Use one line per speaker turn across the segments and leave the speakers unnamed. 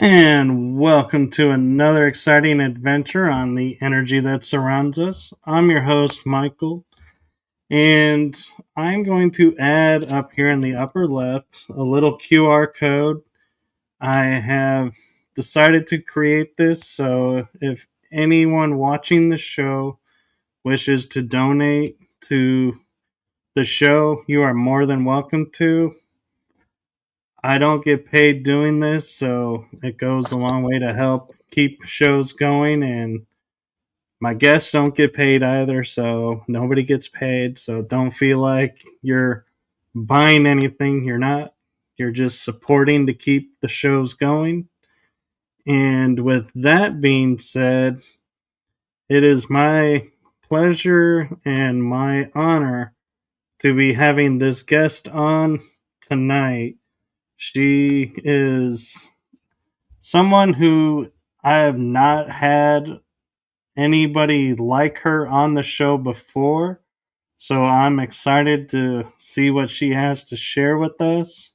And welcome to another exciting adventure on the energy that surrounds us. I'm your host, Michael, and I'm going to add up here in the upper left a little QR code. I have decided to create this so if anyone watching the show wishes to donate to the show, you are more than welcome to. I don't get paid doing this, so it goes a long way to help keep shows going. And my guests don't get paid either, so nobody gets paid. So don't feel like you're buying anything. You're not. You're just supporting to keep the shows going. And with that being said, it is my pleasure and my honor to be having this guest on tonight. She is someone who I have not had anybody like her on the show before. So I'm excited to see what she has to share with us.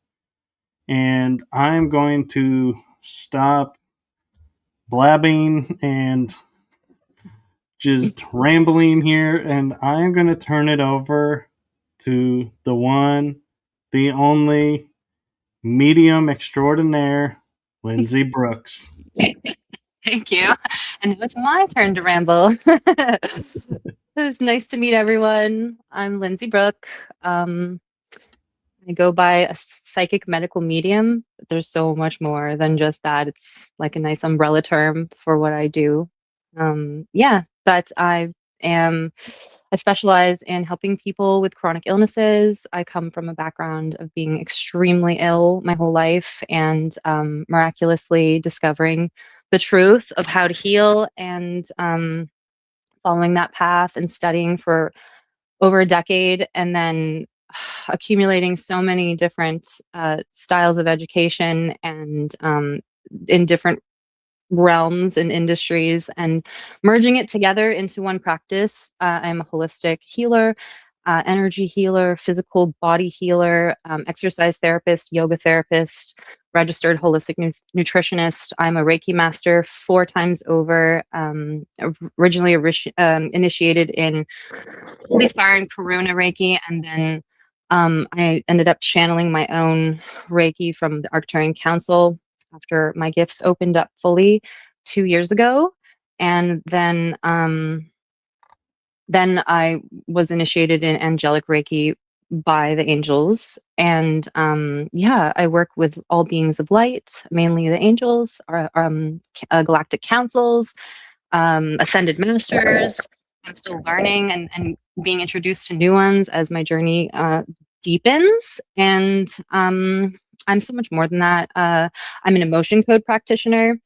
And I'm going to stop blabbing and just rambling here. And I'm going to turn it over to the one, the only medium extraordinaire, Lindsay Brooks.
Thank you. And now it's my turn to ramble. It's nice to meet everyone. I'm Lindsay Brooke. I go by a psychic medical medium. But there's so much more than just that. It's like a nice umbrella term for what I do. But am I specialize in helping people with chronic illnesses. I come from a background of being extremely ill my whole life and miraculously discovering the truth of how to heal and following that path and studying for over a decade and then accumulating so many different styles of education and in different realms and industries and merging it together into one practice. I'm a holistic healer, energy healer, physical body healer, exercise therapist, yoga therapist, registered holistic nutritionist. I'm a Reiki master 4 times over, originally initiated in Holy Fire and Karuna Reiki, and then I ended up channeling my own Reiki from the Arcturian Council after my gifts opened up fully 2 years ago. And then I was initiated in angelic Reiki by the angels. And I work with all beings of light, mainly the angels, galactic councils, ascended masters. I'm still learning and being introduced to new ones as my journey deepens. And I'm so much more than that. I'm an emotion code practitioner.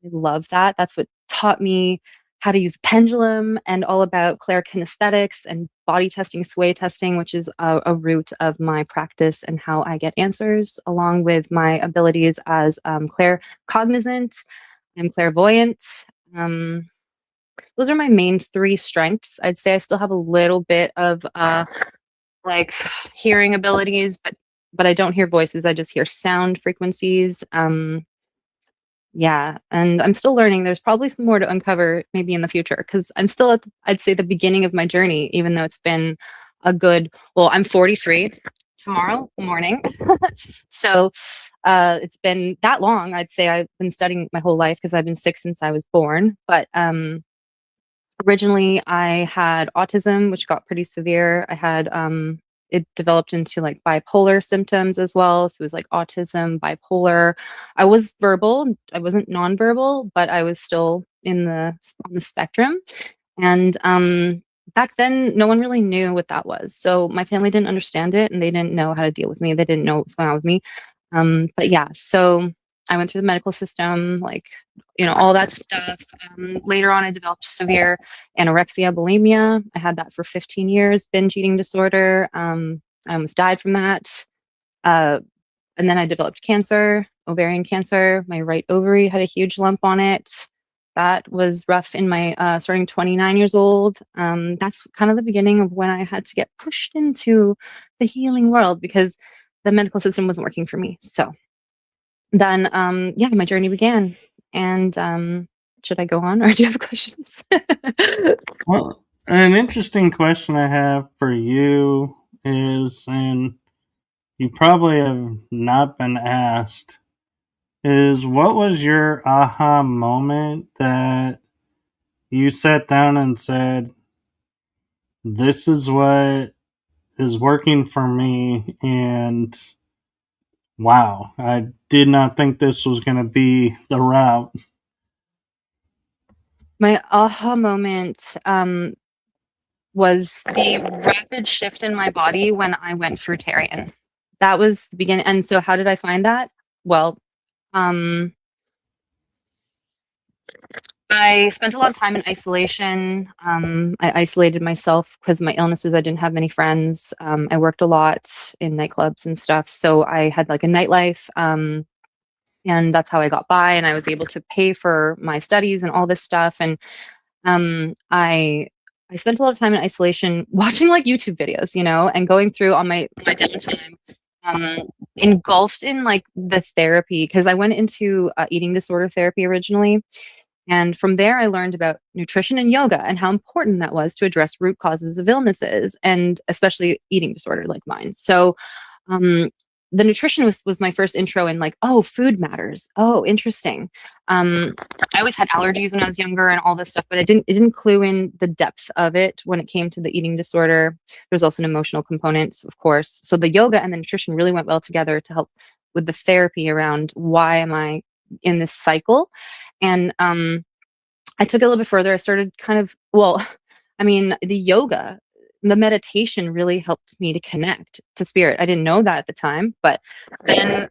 I love that. That's what taught me how to use pendulum and all about clairkinesthetics and body testing, sway testing, which is a root of my practice and how I get answers, along with my abilities as claircognizant. I'm clairvoyant. Those are my main 3 strengths. I'd say I still have a little bit of like hearing abilities, but I don't hear voices. I just hear sound frequencies. And I'm still learning. There's probably some more to uncover maybe in the future because I'm still at, I'd say, the beginning of my journey, even though it's been I'm 43 tomorrow morning. So it's been that long. I'd say I've been studying my whole life because I've been sick since I was born. But originally I had autism, which got pretty severe. I had it developed into like bipolar symptoms as well. So it was like autism, bipolar. I was verbal. I wasn't nonverbal, but I was still on the spectrum. And back then, no one really knew what that was. So my family didn't understand it, and they didn't know how to deal with me. They didn't know what was going on with me. So I went through the medical system, like, all that stuff. Later on, I developed severe anorexia, bulimia. I had that for 15 years, binge eating disorder. I almost died from that. And then I developed cancer, ovarian cancer. My right ovary had a huge lump on it. That was rough in my starting 29 years old. That's kind of the beginning of when I had to get pushed into the healing world because the medical system wasn't working for me. So then yeah, my journey began. And should I go on, or do you have questions?
Well, an interesting question I have for you is, and you probably have not been asked, is what was your aha moment that you sat down and said, this is what is working for me, and wow, I did not think this was going to be the route.
My aha moment was the rapid shift in my body when I went fruitarian. That was the beginning. And so, how did I find that? Well, um, I spent a lot of time in isolation. I isolated myself because of my illnesses. I didn't have many friends. I worked a lot in nightclubs and stuff. So I had like a nightlife. And that's how I got by. And I was able to pay for my studies and all this stuff. And I spent a lot of time in isolation watching like YouTube videos, and going through on my downtime, um, engulfed in like the therapy because I went into eating disorder therapy originally. And from there, I learned about nutrition and yoga and how important that was to address root causes of illnesses and especially eating disorder like mine. So, um, the nutrition was my first intro in like, oh, food matters. Oh, interesting. I always had allergies when I was younger and all this stuff, but it didn't clue in the depth of it when it came to the eating disorder. There's also an emotional component, of course. So the yoga and the nutrition really went well together to help with the therapy around why am I in this cycle. And I took it a little bit further. I started kind of, well, I mean, the yoga, the meditation really helped me to connect to spirit. I didn't know that at the time, but then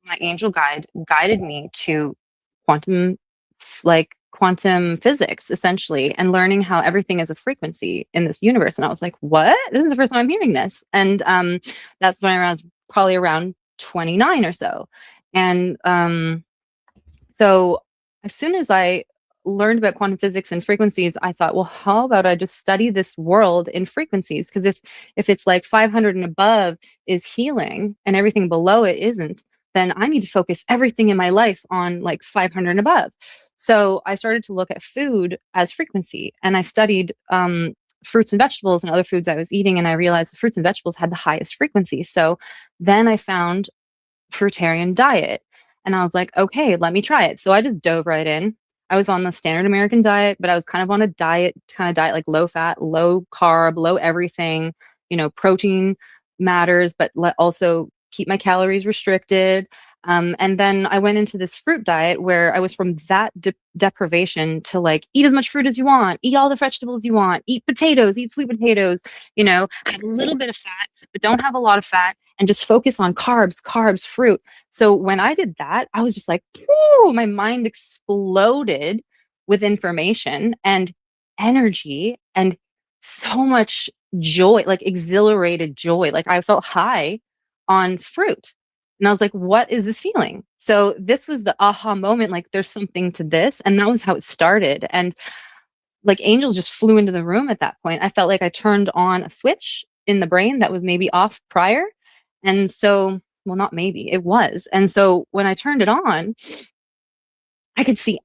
my angel guide guided me to quantum, like quantum physics, essentially, and learning how everything is a frequency in this universe. And I was like, what? This is the first time I'm hearing this. And that's when I was probably around 29 or so. And so as soon as I learned about quantum physics and frequencies, I thought, well, how about I just study this world in frequencies? Because if it's like 500 and above is healing and everything below it isn't, then I need to focus everything in my life on like 500 and above. So I started to look at food as frequency, and I studied fruits and vegetables and other foods I was eating, and I realized the fruits and vegetables had the highest frequency. So then I found fruitarian diet. And I was like, okay, let me try it. So I just dove right in. I was on the standard American diet, but I was kind of on a diet, kind of diet like low fat, low carb, low everything. Protein matters, but let also keep my calories restricted. And then I went into this fruit diet where I was from that deprivation to like eat as much fruit as you want, eat all the vegetables you want, eat potatoes, eat sweet potatoes, have a little bit of fat, but don't have a lot of fat, and just focus on carbs, fruit. So when I did that, I was just like, whew, my mind exploded with information and energy and so much joy, like exhilarated joy. Like I felt high on fruit. And I was like, what is this feeling? So this was the aha moment. Like there's something to this. And that was how it started. And like angels just flew into the room at that point. I felt like I turned on a switch in the brain that was maybe off prior. And so, well, not maybe, it was. And so when I turned it on, I could see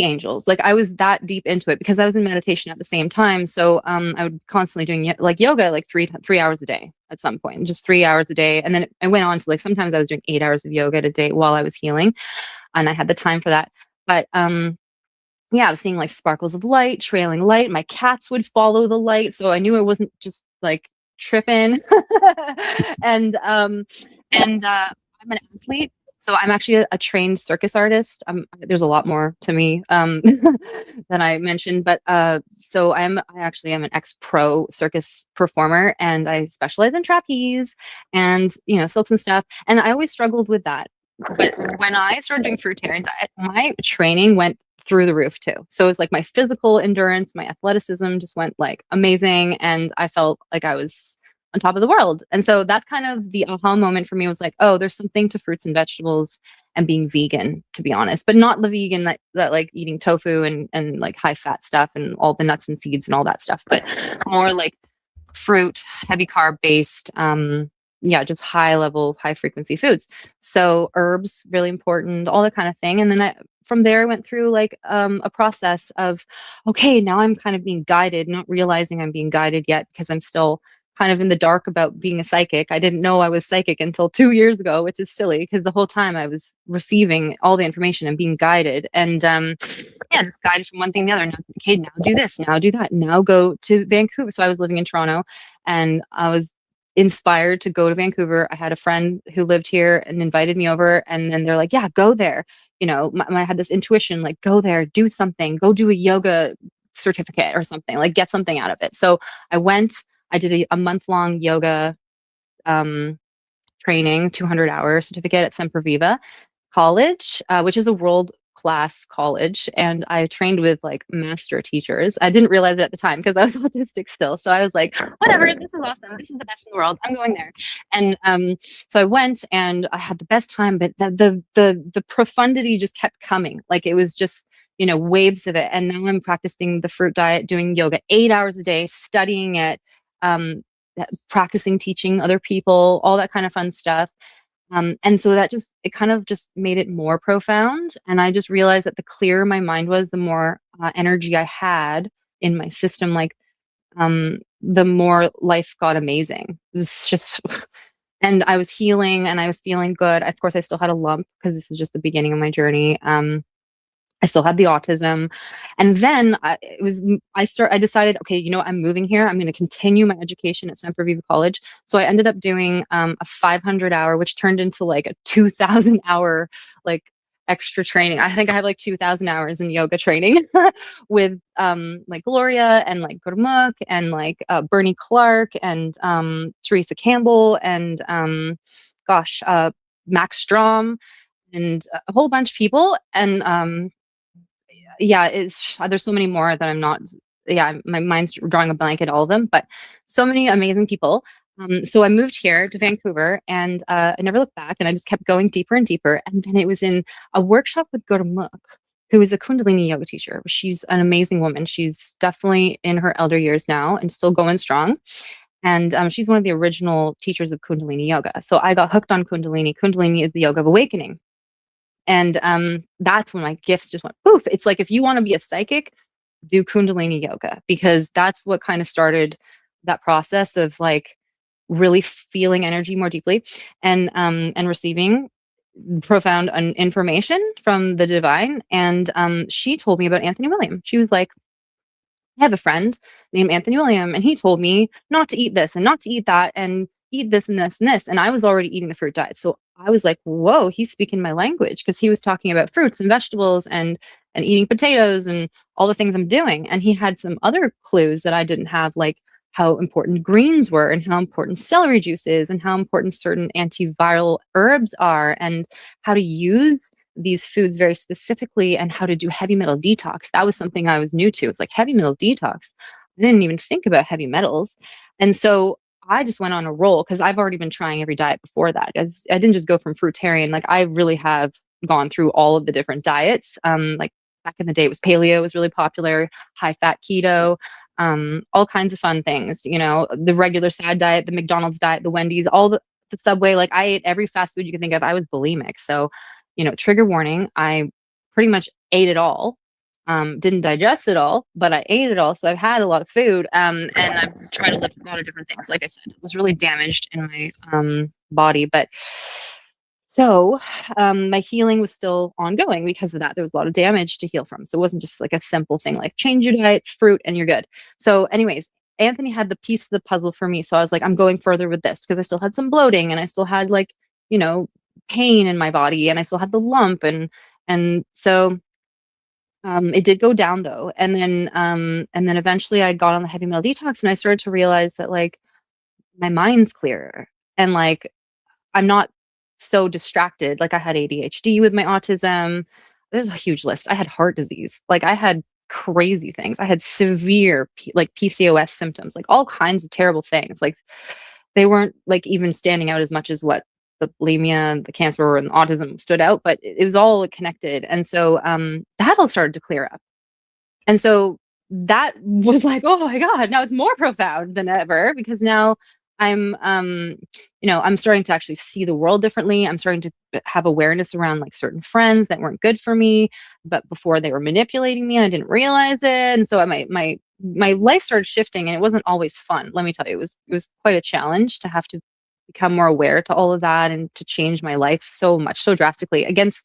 angels. Like I was that deep into it because I was in meditation at the same time. So I would constantly doing like yoga like 3 hours a day at some point, just 3 hours a day. And then I went on to like sometimes I was doing 8 hours of yoga a day while I was healing, and I had the time for that. But yeah, I was seeing like sparkles of light, trailing light. My cats would follow the light, so I knew I wasn't just like tripping. and I'm an athlete, so I'm actually a trained circus artist. There's a lot more to me than I mentioned, but so I actually am an ex-pro circus performer, and I specialize in trapeze and silks and stuff. And I always struggled with that. But when I started doing fruitarian diet, my training went through the roof too. So it was like my physical endurance, my athleticism just went like amazing. And I felt like I was on top of the world. And so that's kind of the aha moment for me, was like, oh, there's something to fruits and vegetables and being vegan, to be honest, but not the vegan that like eating tofu and like high fat stuff and all the nuts and seeds and all that stuff, but more like fruit, heavy carb based, yeah, just high level, high frequency foods. So herbs, really important, all that kind of thing. And then from there, I went through like a process of, okay, now I'm kind of being guided, not realizing I'm being guided yet because I'm still kind of in the dark about being a psychic. I didn't know I was psychic until 2 years ago, which is silly because the whole time I was receiving all the information and being guided. And yeah, just guided from one thing to the other. Now, okay, now do this, now do that, now go to Vancouver. So I was living in Toronto and I was inspired to go to Vancouver. I had a friend who lived here and invited me over, and then they're like, yeah, go there. You know, I had this intuition, like, go there, do something, go do a yoga certificate or something, like get something out of it. So I went, I did a month-long yoga um, training, 200-hour certificate at Semper Viva College, which is a world class college. And I trained with like master teachers. I didn't realize it at the time because I was autistic still. So I was like, whatever, this is awesome. This is the best in the world. I'm going there. And so I went and I had the best time, but the profundity just kept coming. Like it was just, you know, waves of it. And now I'm practicing the fruit diet, doing yoga 8 hours a day, studying it, practicing teaching other people, all that kind of fun stuff. And so that just, it kind of just made it more profound. And I just realized that the clearer my mind was, the more energy I had in my system, like the more life got amazing. It was just, and I was healing and I was feeling good. Of course, I still had a lump because this is just the beginning of my journey. I still had the autism. And then I decided, okay, you know what, I'm moving here. I'm going to continue my education at Semper Viva College. So I ended up doing a 500-hour, which turned into like a 2,000-hour, like extra training. I think I have like 2,000 hours in yoga training with like Gloria and like Gurmukh and like Bernie Clark and Teresa Campbell and Max Strom and a whole bunch of people. And yeah, there's so many more that I'm not. Yeah, my mind's drawing a blank at all of them, but so many amazing people. So I moved here to Vancouver, and I never looked back, and I just kept going deeper and deeper. And then it was in a workshop with Gurmukh, who is a Kundalini yoga teacher. She's an amazing woman. She's definitely in her elder years now and still going strong. And she's one of the original teachers of Kundalini yoga. So I got hooked on Kundalini. Kundalini is the yoga of awakening. And that's when my gifts just went poof. It's like if you want to be a psychic, do Kundalini yoga, because that's what kind of started that process of like really feeling energy more deeply and receiving profound information from the divine. And she told me about Anthony William. She was like, I have a friend named Anthony William, and he told me not to eat this and not to eat that and eat this and this and this. And I was already eating the fruit diet. So I was like, whoa, he's speaking my language, because he was talking about fruits and vegetables and eating potatoes and all the things I'm doing. And he had some other clues that I didn't have, like how important greens were and how important celery juice is and how important certain antiviral herbs are and how to use these foods very specifically and how to do heavy metal detox. That was something I was new to. It's like heavy metal detox. I didn't even think about heavy metals. And so I just went on a roll because I've already been trying every diet before that. I didn't just go from fruitarian. Like I really have gone through all of the different diets. Like back in the day, it was paleo was really popular, high fat keto, all kinds of fun things. You know, the regular sad diet, the McDonald's diet, the Wendy's, all the Subway. Like I ate every fast food you can think of. I was bulimic. So, you know, trigger warning, I pretty much ate it all. Didn't digest it all, but I ate it all. So I've had a lot of food. And I've tried to lift a lot of different things. Like I said, it was really damaged in my body. But so my healing was still ongoing because of that. There was a lot of damage to heal from. So it wasn't just like a simple thing like change your diet, fruit, and you're good. So, anyways, Anthony had the piece of the puzzle for me. So I was like, I'm going further with this because I still had some bloating and I still had like, you know, pain in my body and I still had the lump and so it did go down though. And then eventually I got on the heavy metal detox and I started to realize that like my mind's clearer and like I'm not so distracted. Like I had ADHD with my autism. There's a huge list. I had heart disease. Like I had crazy things. I had severe like PCOS symptoms, like all kinds of terrible things. Like they weren't like even standing out as much as what the bulimia, the cancer, and autism stood out, but it was all connected. And so that all started to clear up. And so that was like, oh my God, now it's more profound than ever because now I'm I'm starting to actually see the world differently. I'm starting to have awareness around like certain friends that weren't good for me, but before they were manipulating me and I didn't realize it. And so my life started shifting, and it wasn't always fun. Let me tell you, it was quite a challenge to have to become more aware to all of that and to change my life so much, so drastically against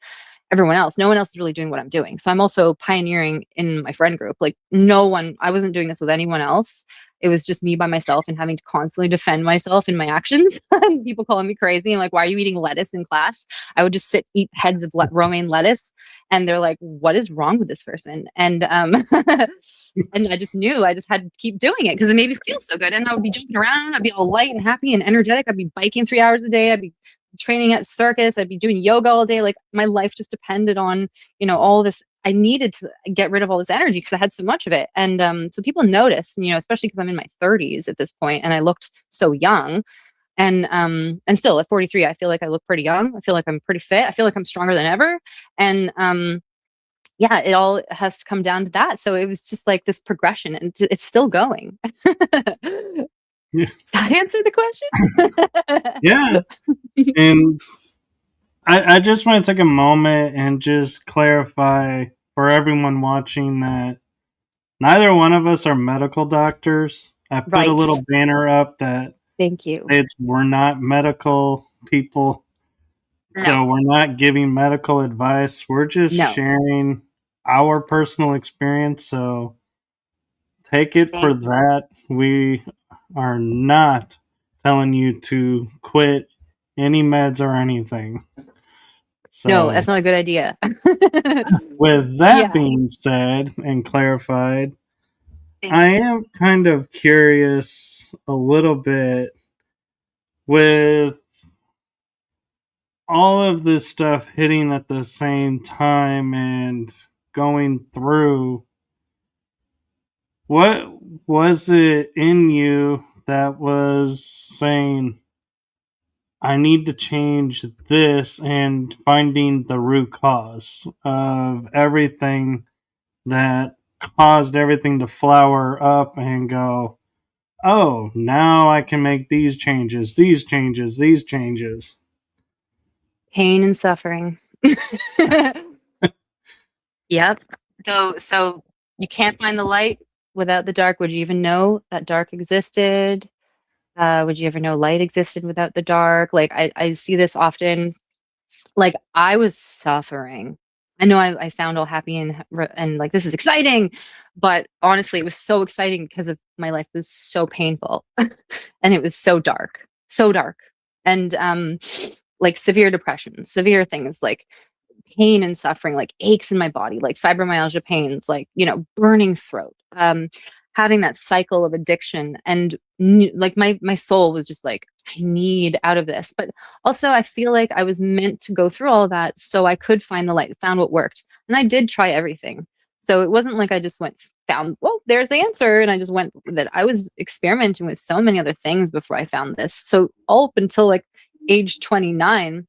everyone else. No one else is really doing what I'm doing. So I'm also pioneering in my friend group. Like I wasn't doing this with anyone else. It was just me by myself and having to constantly defend myself in my actions. And people calling me crazy. I'm like, why are you eating lettuce in class? I would just eat heads of romaine lettuce. And they're like, what is wrong with this person? And and I just knew I just had to keep doing it because it made me feel so good. And I would be jumping around. I'd be all light and happy and energetic. I'd be biking 3 hours a day. I'd be training at circus. I'd be doing yoga all day. Like my life just depended on, all this. I needed to get rid of all this energy because I had so much of it. And so people notice, especially because I'm in my 30s at this point and I looked so young. And still at 43, I feel like I look pretty young. I feel like I'm pretty fit. I feel like I'm stronger than ever. And yeah, it all has to come down to that. So it was just like this progression, and it's still going.
Yeah.
That answer the question?
Yeah. And I just want to take a moment and just clarify for everyone watching that neither one of us are medical doctors. I put a
Right.
little banner up that
Thank you.
states we're not medical people.
No,
So we're not giving medical advice. We're just
no.
sharing our personal experience. So take it for
Thank you.
that. We are not telling you to quit any meds or anything.
No,
So,
that's not a good idea.
with that
Yeah.
being said and clarified,
Thank
I
you.
am kind of curious a little bit with all of this stuff hitting at the same time and going through. What was it in you that was saying, I need to change this, and finding the root cause of everything that caused everything to flower up and go, oh, now I can make these changes, these changes, these changes?
Pain and suffering. Yep. So you can't find the light without the dark. Would you even know that dark existed? Would you ever know light existed without the dark? Like I see this often. Like I was suffering. I know I sound all happy and like this is exciting, but honestly, it was so exciting because of my life was so painful, and it was so dark, and like severe depression, severe things like pain and suffering, like aches in my body, like fibromyalgia pains, like, burning throat, having that cycle of addiction. And like my soul was just like, I need out of this. But also, I feel like I was meant to go through all of that so I could find the light, found what worked. And I did try everything. So it wasn't like I just found, well, there's the answer. And I just went with it. I was experimenting with so many other things before I found this. So all up until like age 29,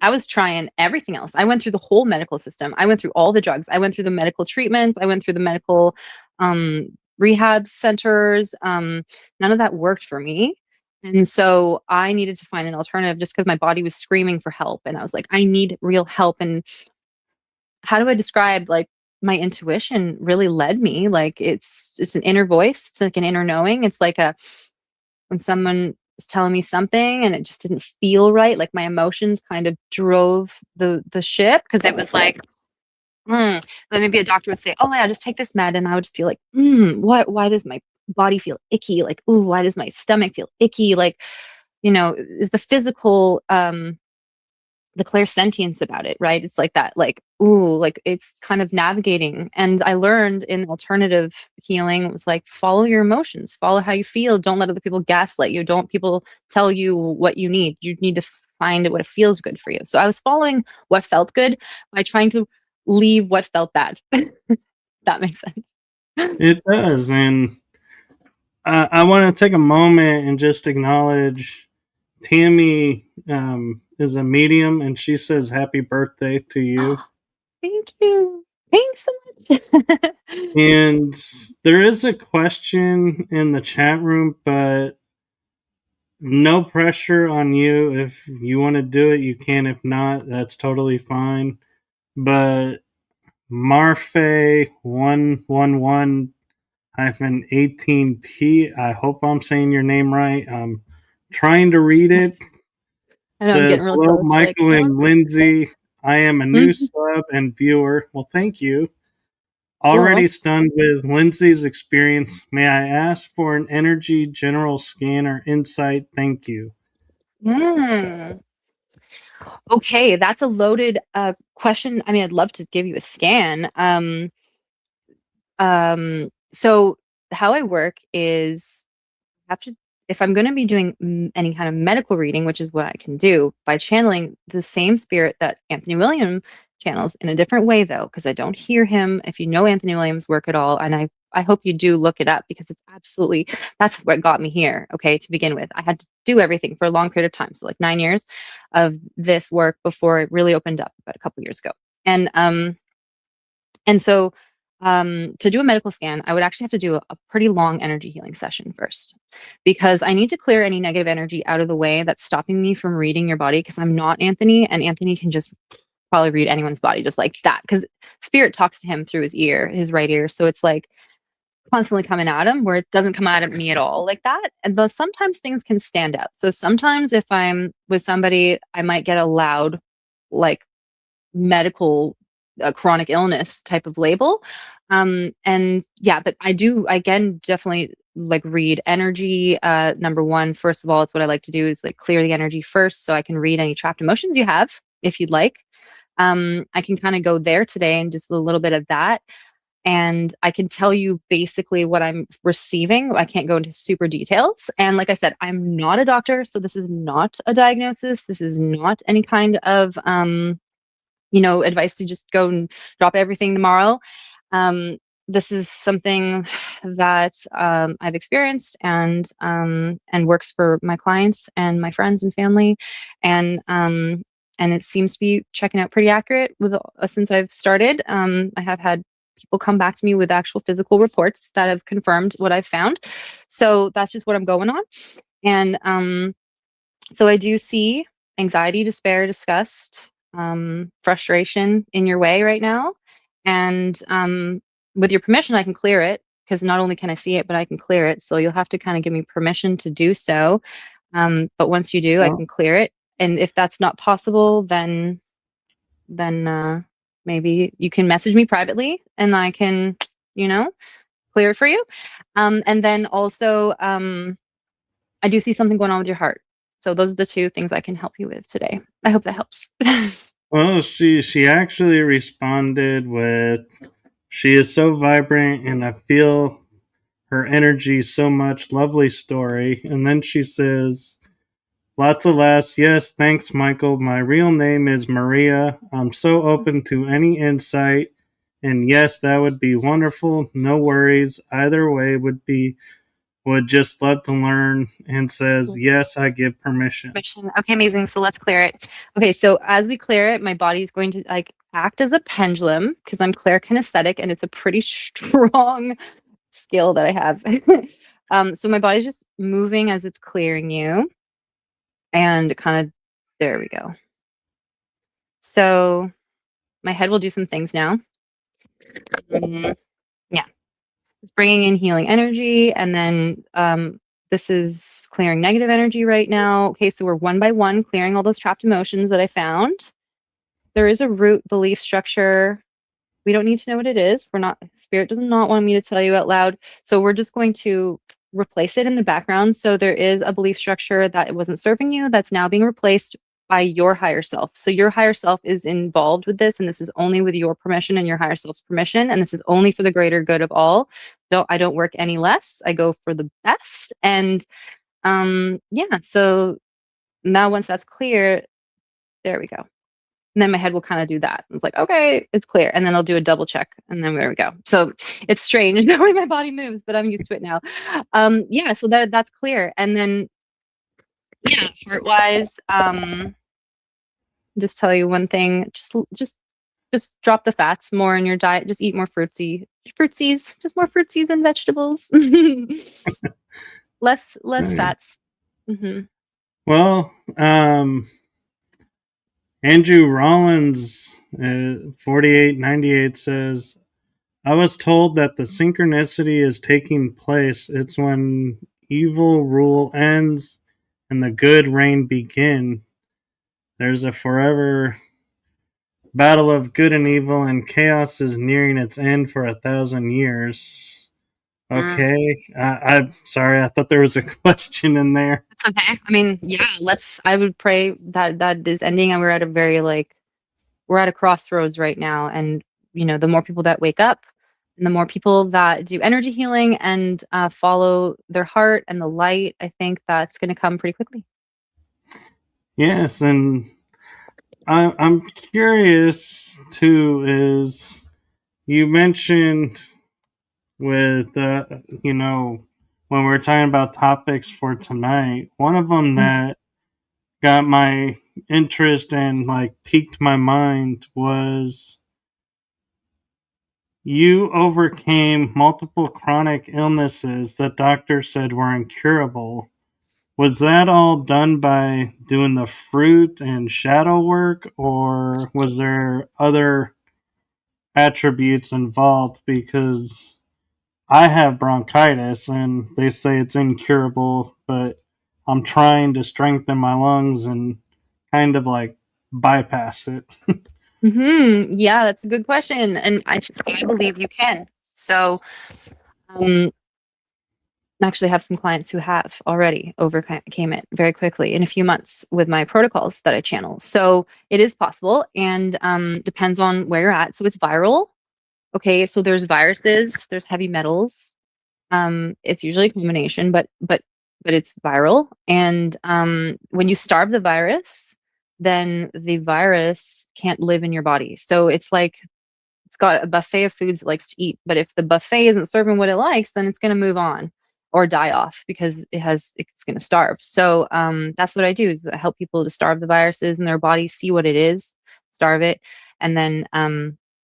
I was trying everything else. I went through the whole medical system. I went through all the drugs. I went through the medical treatments. I went through the medical rehab centers. None of that worked for me. And so I needed to find an alternative just because my body was screaming for help. And I was like, I need real help. And how do I describe, like, my intuition really led me? Like it's an inner voice. It's like an inner knowing. It's like when someone was telling me something and it just didn't feel right, like my emotions kind of drove the ship, because it was like, then maybe a doctor would say, oh yeah, just take this med, and I would just be like, why does my body feel icky? Like, ooh, why does my stomach feel icky? Like, is the physical the clairsentience about it, right? It's like that, like, ooh, like it's kind of navigating. And I learned in alternative healing, it was like, follow your emotions, follow how you feel. Don't let other people gaslight you. Don't people tell you what you need. You need to find what feels good for you. So I was following what felt good by trying to leave what felt bad. That makes sense.
It does. And I want to take a moment and just acknowledge Tammy is a medium, and she says happy birthday to you.
Thank you. Thanks so much.
And there is a question in the chat room, but no pressure on you. If you want to do it, you can. If not, that's totally fine. But Marfe 111 18P. I hope I'm saying your name right. I'm trying to read it.
I know I'm
Says,
getting real
hello,
close. Like,
Michael and Lindsay. I am a new
mhm,
sub and viewer. Well, thank you. Already
cool.
stunned with Lindsay's experience. May I ask for an energy general scan or insight? Thank you.
Mm. Okay, that's a loaded question. I mean, I'd love to give you a scan. So how I work is I have to if I'm going to be doing any kind of medical reading, which is what I can do by channeling the same spirit that Anthony Williams channels in a different way, though, because I don't hear him. If you know Anthony Williams' work at all, and I hope you do look it up because it's absolutely that's what got me here. Okay, to begin with, I had to do everything for a long period of time, so like 9 years of this work before it really opened up about a couple years ago, and and so, to do a medical scan, I would actually have to do a pretty long energy healing session first because I need to clear any negative energy out of the way that's stopping me from reading your body because I'm not Anthony, and Anthony can just probably read anyone's body just like that because spirit talks to him through his ear, his right ear. So it's like constantly coming at him where it doesn't come out at me at all like that. And though sometimes things can stand out. So sometimes if I'm with somebody, I might get a loud, like medical chronic illness type of label. And yeah, but I do again definitely like read energy. Number one, first of all, it's what I like to do is like clear the energy first so I can read any trapped emotions you have if you'd like. I can kind of go there today and just a little bit of that. And I can tell you basically what I'm receiving. I can't go into super details. And like I said, I'm not a doctor, so this is not a diagnosis. This is not any kind of advice to just go and drop everything tomorrow. Um, this is something that I've experienced and works for my clients and my friends and family, and it seems to be checking out pretty accurate with since I've started. I have had people come back to me with actual physical reports that have confirmed what I've found. So that's just what I'm going on, and so I do see anxiety, despair, disgust, frustration in your way right now. And with your permission, I can clear it because not only can I see it, but I can clear it. So you'll have to kind of give me permission to do so. But once you do, I
Well,
can clear it. And if that's not possible, then maybe you can message me privately and I can, you know, clear it for you. And then also, I do see something going on with your heart. So those are the two things I can help you with today. I hope that helps.
well, she actually responded with, "She is so vibrant, and I feel her energy so much. Lovely story." And then she says, "Lots of laughs. Yes, thanks, Michael. My real name is Maria. I'm so open to any insight. And yes, that would be wonderful. No worries. Either way would just love to learn." And says, "Yes, I give permission."
Permission. Okay, amazing. So let's clear it. Okay, so as we clear it, my body is going to like act as a pendulum because I'm clairkinesthetic and it's a pretty strong skill that I have. So my body's just moving as it's clearing you and kind of there we go. So my head will do some things now. Yeah. It's bringing in healing energy, and then this is clearing negative energy right now. Okay, so we're one by one clearing all those trapped emotions that I found. There is a root belief structure. We don't need to know what it is. We're not, spirit does not want me to tell you out loud. So we're just going to replace it in the background. So there is a belief structure that it wasn't serving you that's now being replaced by your higher self. So your higher self is involved with this, and this is only with your permission and your higher self's permission, and this is only for the greater good of all. I don't work any less. I go for the best. And yeah, so now once that's clear, there we go. And then my head will kind of do that. It's like, okay, it's clear. And then I'll do a double check. And then there we go. So it's strange the way my body moves, but I'm used to it now. Yeah, so that's clear. And then yeah, heart wise, just tell you one thing, just drop the fats more in your diet. Just eat more fruitsies, just more fruitsies and vegetables. Less
Yeah.
fats. Hmm.
Well, Andrew Rollins, 4898 says, I was told that the synchronicity is taking place. It's when evil rule ends and the good reign begin. There's a forever battle of good and evil, and chaos is nearing its end for 1,000 years.
Mm,
Okay, I'm sorry. I thought there was a question in there.
it's okay. I mean, yeah, I would pray that that is ending, and we're at a very like, we're at a crossroads right now. And, the more people that wake up and the more people that do energy healing and follow their heart and the light, I think that's going to come pretty quickly.
Yes, and I'm curious too. Is you mentioned with when we are talking about topics for tonight, one of them
Mm.
that got my interest and like piqued my mind was you overcame multiple chronic illnesses that doctors said were incurable. Was that all done by doing the fruit and shadow work, or was there other attributes involved? Because I have bronchitis and they say it's incurable, but I'm trying to strengthen my lungs and kind of like bypass it.
Yeah, that's a good question, and I believe you can. So, um, I actually have some clients who have already overcame it very quickly in a few months with my protocols that I channel. So it is possible, and depends on where you're at. So it's viral. Okay, so there's viruses, there's heavy metals. It's usually a combination, but it's viral. And when you starve the virus, then the virus can't live in your body. So it's like it's got a buffet of foods it likes to eat. But if the buffet isn't serving what it likes, then it's going to move on or die off because it's going to starve. So that's what I do is I help people to starve the viruses in their bodies, see what it is, starve it, and then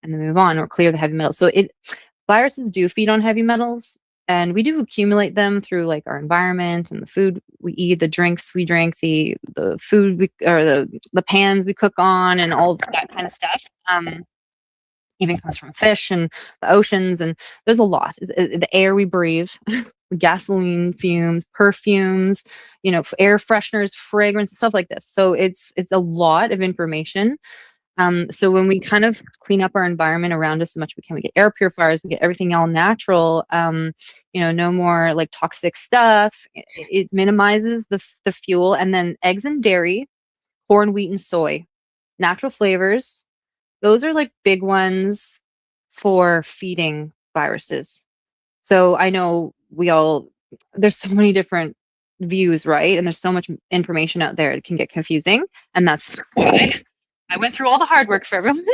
move on or clear the heavy metals. So it viruses do feed on heavy metals, and we do accumulate them through like our environment and the food we eat, the drinks we drink, the food we or the pans we cook on, and all that kind of stuff. Even comes from fish and the oceans, and there's a lot. The air we breathe, gasoline fumes, perfumes, air fresheners, fragrance, stuff like this. So it's a lot of information. So when we kind of clean up our environment around us as much as we can, we get air purifiers, we get everything all natural. No more like toxic stuff. It minimizes the fuel, and then eggs and dairy, corn, wheat, and soy, natural flavors, those are like big ones for feeding viruses. So I know there's so many different views, right? And there's so much information out there, it can get confusing. And that's why I went through all the hard work for everyone.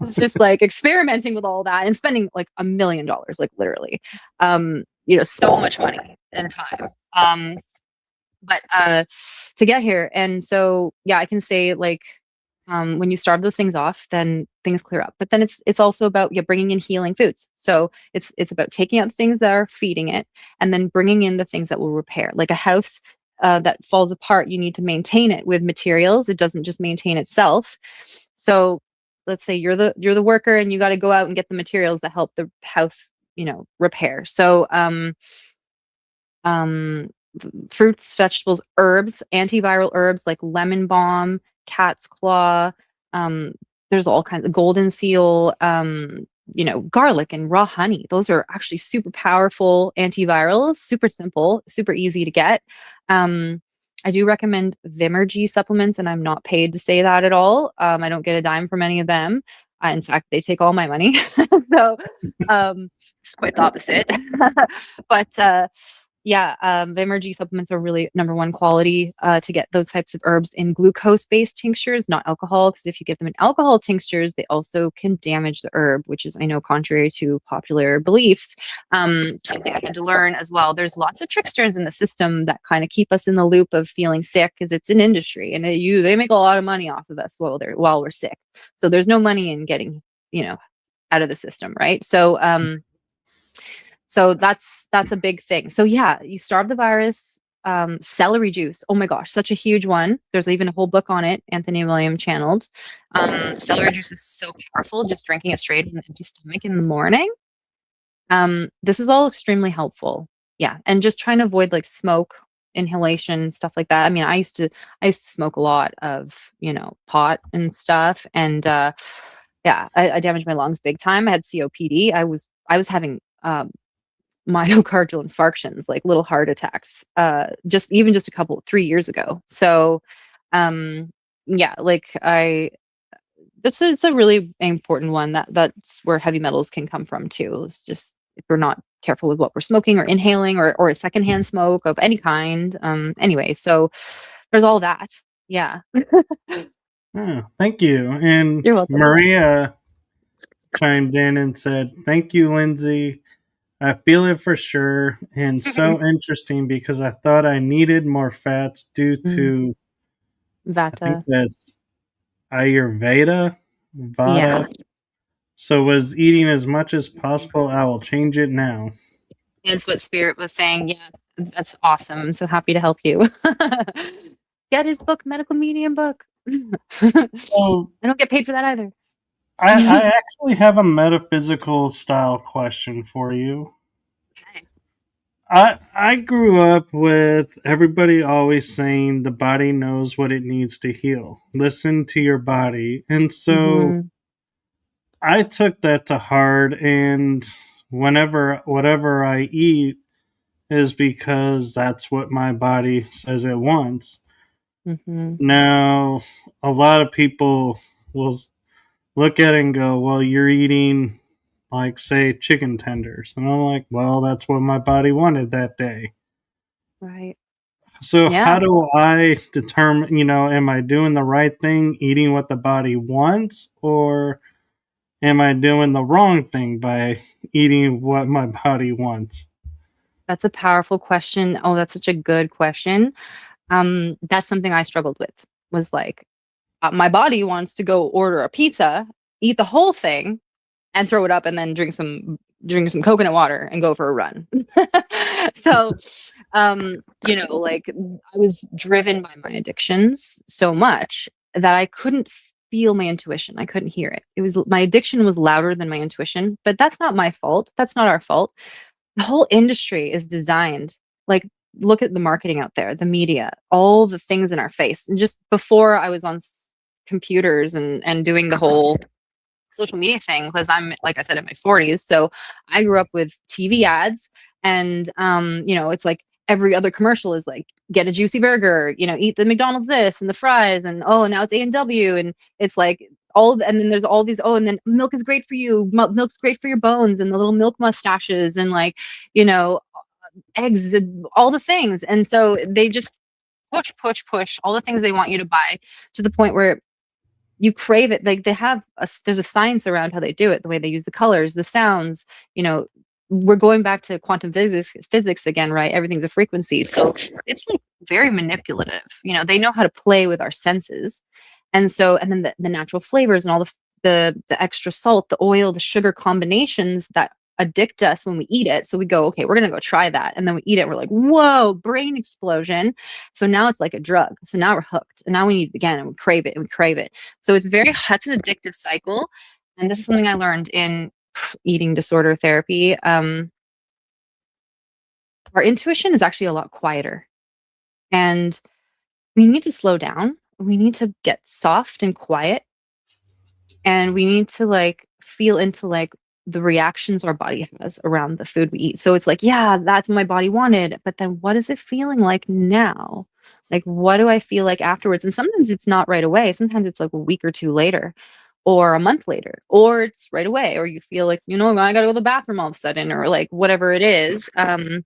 It's just like experimenting with all that and spending like $1 million, like literally, so much money and time. But to get here. And so, yeah, I can say like, when you starve those things off, then things clear up. But then it's also about bringing in healing foods. So it's about taking out the things that are feeding it, and then bringing in the things that will repair. Like a house that falls apart, you need to maintain it with materials. It doesn't just maintain itself. So let's say you're the worker, and you got to go out and get the materials that help the house, repair. So um, fruits, vegetables, herbs, antiviral herbs like lemon balm, cat's claw. Um, there's all kinds of golden seal, garlic and raw honey. Those are actually super powerful antivirals, super simple, super easy to get. I do recommend Vimergy supplements, and I'm not paid to say that at all. I don't get a dime from any of them. In fact, they take all my money. So it's quite the opposite. But yeah, Vimergy supplements are really number one quality to get those types of herbs in glucose-based tinctures, not alcohol, because if you get them in alcohol tinctures, they also can damage the herb, which is, I know, contrary to popular beliefs. Something I had to learn as well. There's lots of tricksters in the system that kind of keep us in the loop of feeling sick, because it's an industry, and they make a lot of money off of us while we're sick. So there's no money in getting, out of the system, right? So that's a big thing. So yeah, you starve the virus. celery juice. Oh my gosh, such a huge one. There's even a whole book on it, Anthony William channeled. Celery juice is so powerful, just drinking it straight on an empty stomach in the morning. This is all extremely helpful. Yeah, and just trying to avoid like smoke, inhalation, stuff like that. I mean, I used to smoke a lot of, pot and stuff, and yeah, I damaged my lungs big time. I had COPD. I was having myocardial infarctions, like little heart attacks, just a couple 3 years ago. So, um, yeah, like it's a really important one that's where heavy metals can come from too. It's just if we're not careful with what we're smoking or inhaling or a secondhand smoke of any kind. Anyway, so there's all that. Yeah.
Oh, thank you. And
You're welcome.
Maria chimed in and said, "Thank you, Lindsay. I feel it for sure, and so interesting because I thought I needed more fats due to, I think
Vata.
that's Ayurveda,
Yeah.
Vata. So was eating as much as possible. I will change it now."
That's what Spirit was saying. Yeah, that's awesome. I'm so happy to help you. Get his book, Medical Medium book. I
So
don't get paid for that either.
I actually have a metaphysical style question for you.
Okay.
I grew up with everybody always saying the body knows what it needs to heal. Listen to your body. And so
Mhm.
I took that to heart, and whatever I eat is because that's what my body says it wants.
Mhm.
Now, a lot of people will look at it and go, "Well, you're eating, like, say, chicken tenders." And I'm like, "Well, that's what my body wanted that day."
Right.
So, how
Yeah.
do I determine, am I doing the right thing eating what the body wants, or am I doing the wrong thing by eating what my body wants?
That's a powerful question. Oh, that's such a good question. That's something I struggled with. Was like, my body wants to go order a pizza, eat the whole thing, and throw it up, and then drink some coconut water and go for a run. So, like I was driven by my addictions so much that I couldn't feel my intuition. I couldn't hear it. It was my addiction was louder than my intuition, but that's not my fault. That's not our fault. The whole industry is designed like look at the marketing out there, the media, all the things in our face. And just before I was on computers and doing the whole social media thing, because I'm like I said in my 40s, so I grew up with TV ads, and it's like every other commercial is like get a juicy burger, eat the McDonald's this and the fries, and oh now it's A&W, and it's like and then there's all these, oh, and then milk is great for you, milk's great for your bones, and the little milk mustaches, and like you know eggs and all the things, and so they just push all the things they want you to buy to the point where you crave it. Like there's a science around how they do it, the way they use the colors, the sounds, you know, we're going back to quantum physics again, right? Everything's a frequency. So it's like very manipulative. They know how to play with our senses. And so, and then the natural flavors and all the extra salt, the oil, the sugar combinations that addict us when we eat it. So we go, okay, we're going to go try that. And then we eat it. We're like, whoa, brain explosion. So now it's like a drug. So now we're hooked. And now we need it again, and we crave it and we crave it. So that's an addictive cycle. And this is something I learned in eating disorder therapy. Our intuition is actually a lot quieter. And we need to slow down. We need to get soft and quiet. And we need to like feel into like the reactions our body has around the food we eat. So it's like, yeah, that's what my body wanted. But then what is it feeling like now? Like, what do I feel like afterwards? And sometimes it's not right away. Sometimes it's like a week or two later, or a month later, or it's right away, or you feel like, I got to go to the bathroom all of a sudden, or like whatever it is. And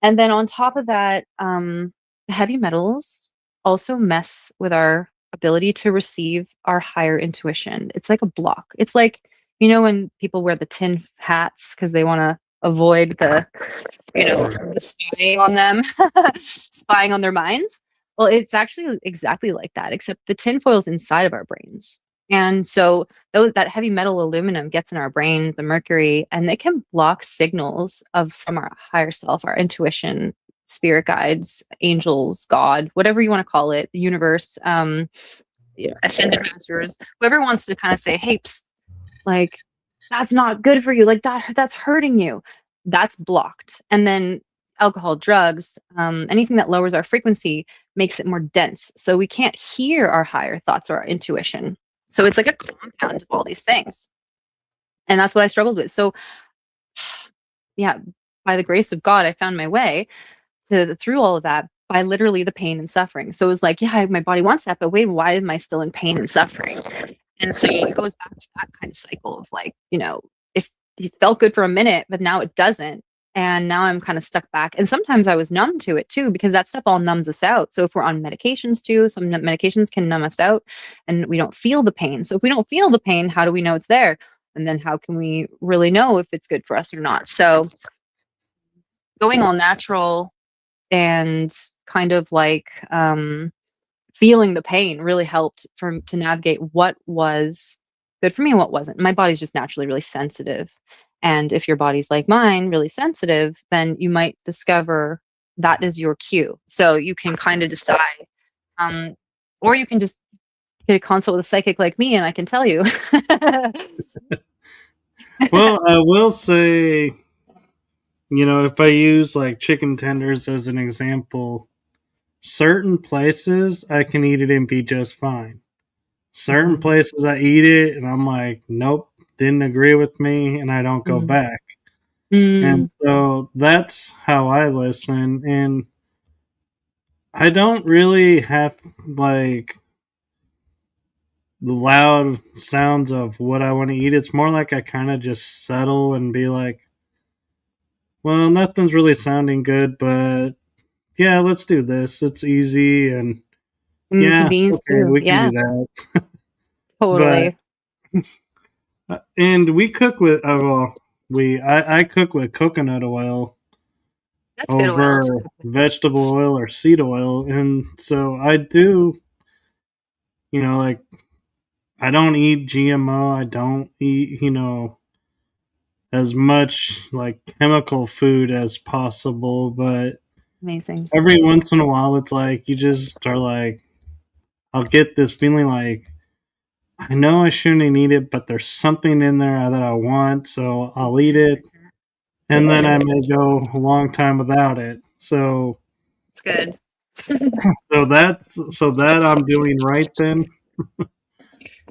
then on top of that, heavy metals also mess with our ability to receive our higher intuition. It's like a block. It's like, when people wear the tin hats because they want to avoid the spying on them, spying on their minds. Well, it's actually exactly like that, except the tinfoil is inside of our brains. And so that heavy metal aluminum gets in our brain, the mercury, and it can block signals from our higher self, our intuition, spirit guides, angels, God, whatever you want to call it, the universe, ascended masters, whoever wants to kind of say, hey, psst, like that's not good for you, like that's hurting you, that's blocked. And then alcohol, drugs, anything that lowers our frequency makes it more dense, so we can't hear our higher thoughts or our intuition. So it's like a compound of all these things, and that's what I struggled with. So yeah, by the grace of God, I found my way through all of that by literally the pain and suffering. So it was like, yeah, my body wants that, but wait, why am I still in pain and suffering? And so it goes back to that kind of cycle of like, if it felt good for a minute, but now it doesn't. And now I'm kind of stuck back. And sometimes I was numb to it too, because that stuff all numbs us out. So if we're on medications too, some medications can numb us out and we don't feel the pain. So if we don't feel the pain, how do we know it's there? And then how can we really know if it's good for us or not? So going all natural and kind of like feeling the pain really helped to navigate what was good for me and what wasn't. My body's just naturally really sensitive. And if your body's like mine, really sensitive, then you might discover that is your cue. So you can kind of decide, or you can just get a consult with a psychic like me and I can tell you.
Well, I will say, if I use like chicken tenders as an example, certain places I can eat it and be just fine. Certain places I eat it and I'm like, nope, didn't agree with me, and I don't go back. And so that's how I listen. And I don't really have like the loud sounds of what I want to eat. It's more like I kind of just settle and be like, well, nothing's really sounding good, but yeah, let's do this. It's easy, and yeah,
Convenience
okay,
too.
we can do
Yeah,
that. But
totally.
and we cook with I cook with coconut oil
That's good oil
over
to cook with.
vegetable oil or seed oil, and so I do, like I don't eat GMO. I don't eat, as much like chemical food as possible, but
Amazing.
every once in a while it's like you just are like, I'll get this feeling like I know I shouldn't eat it, but there's something in there that I want, so I'll eat it, and then I may go a long time without it. So,
It's good.
so that I'm doing right then.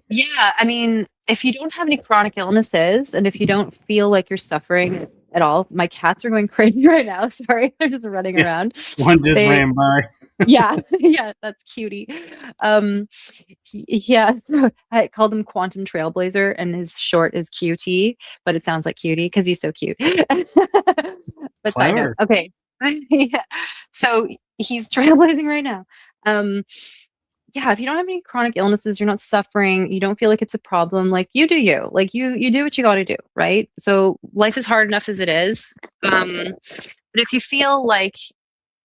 Yeah, I mean, if you don't have any chronic illnesses and if you don't feel like you're suffering at all, my cats are going crazy right now. Sorry, they're just running
Yeah,
around.
one just
They,
ran by.
yeah, yeah, that's cutie. Um, yeah, so I called him Quantum Trailblazer, and his short is QT, but it sounds like cutie because he's so cute. But side note,
Clever.
okay, yeah, so he's trailblazing right now. Um, yeah, if you don't have any chronic illnesses, you're not suffering, you don't feel like it's a problem, like you do you. Like you do what you got to do, right? So life is hard enough as it is. But if you feel like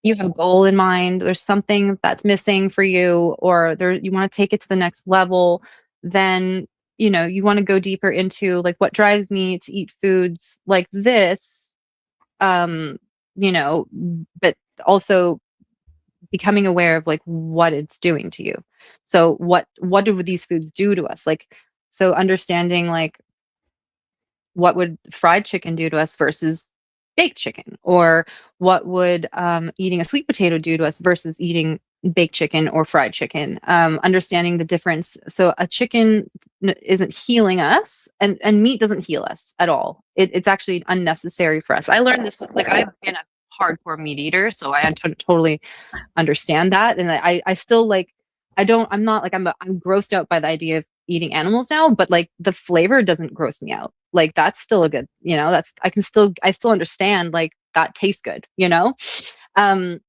you have a goal in mind, there's something that's missing for you, or there you want to take it to the next level, then you want to go deeper into like what drives me to eat foods like this, um, you know, but also becoming aware of like what it's doing to you. So what do these foods do to us? Like, so understanding like what would fried chicken do to us versus baked chicken, or what would eating a sweet potato do to us versus eating baked chicken or fried chicken. Understanding the difference. So a chicken isn't healing us, and meat doesn't heal us at all. It's actually unnecessary for us. I learned this, like I've been a hardcore meat eater, so I totally understand that. And I still like, I'm not like, I'm grossed out by the idea of eating animals now, but like the flavor doesn't gross me out. Like that's still a good, that's, I still understand like that tastes good, Um,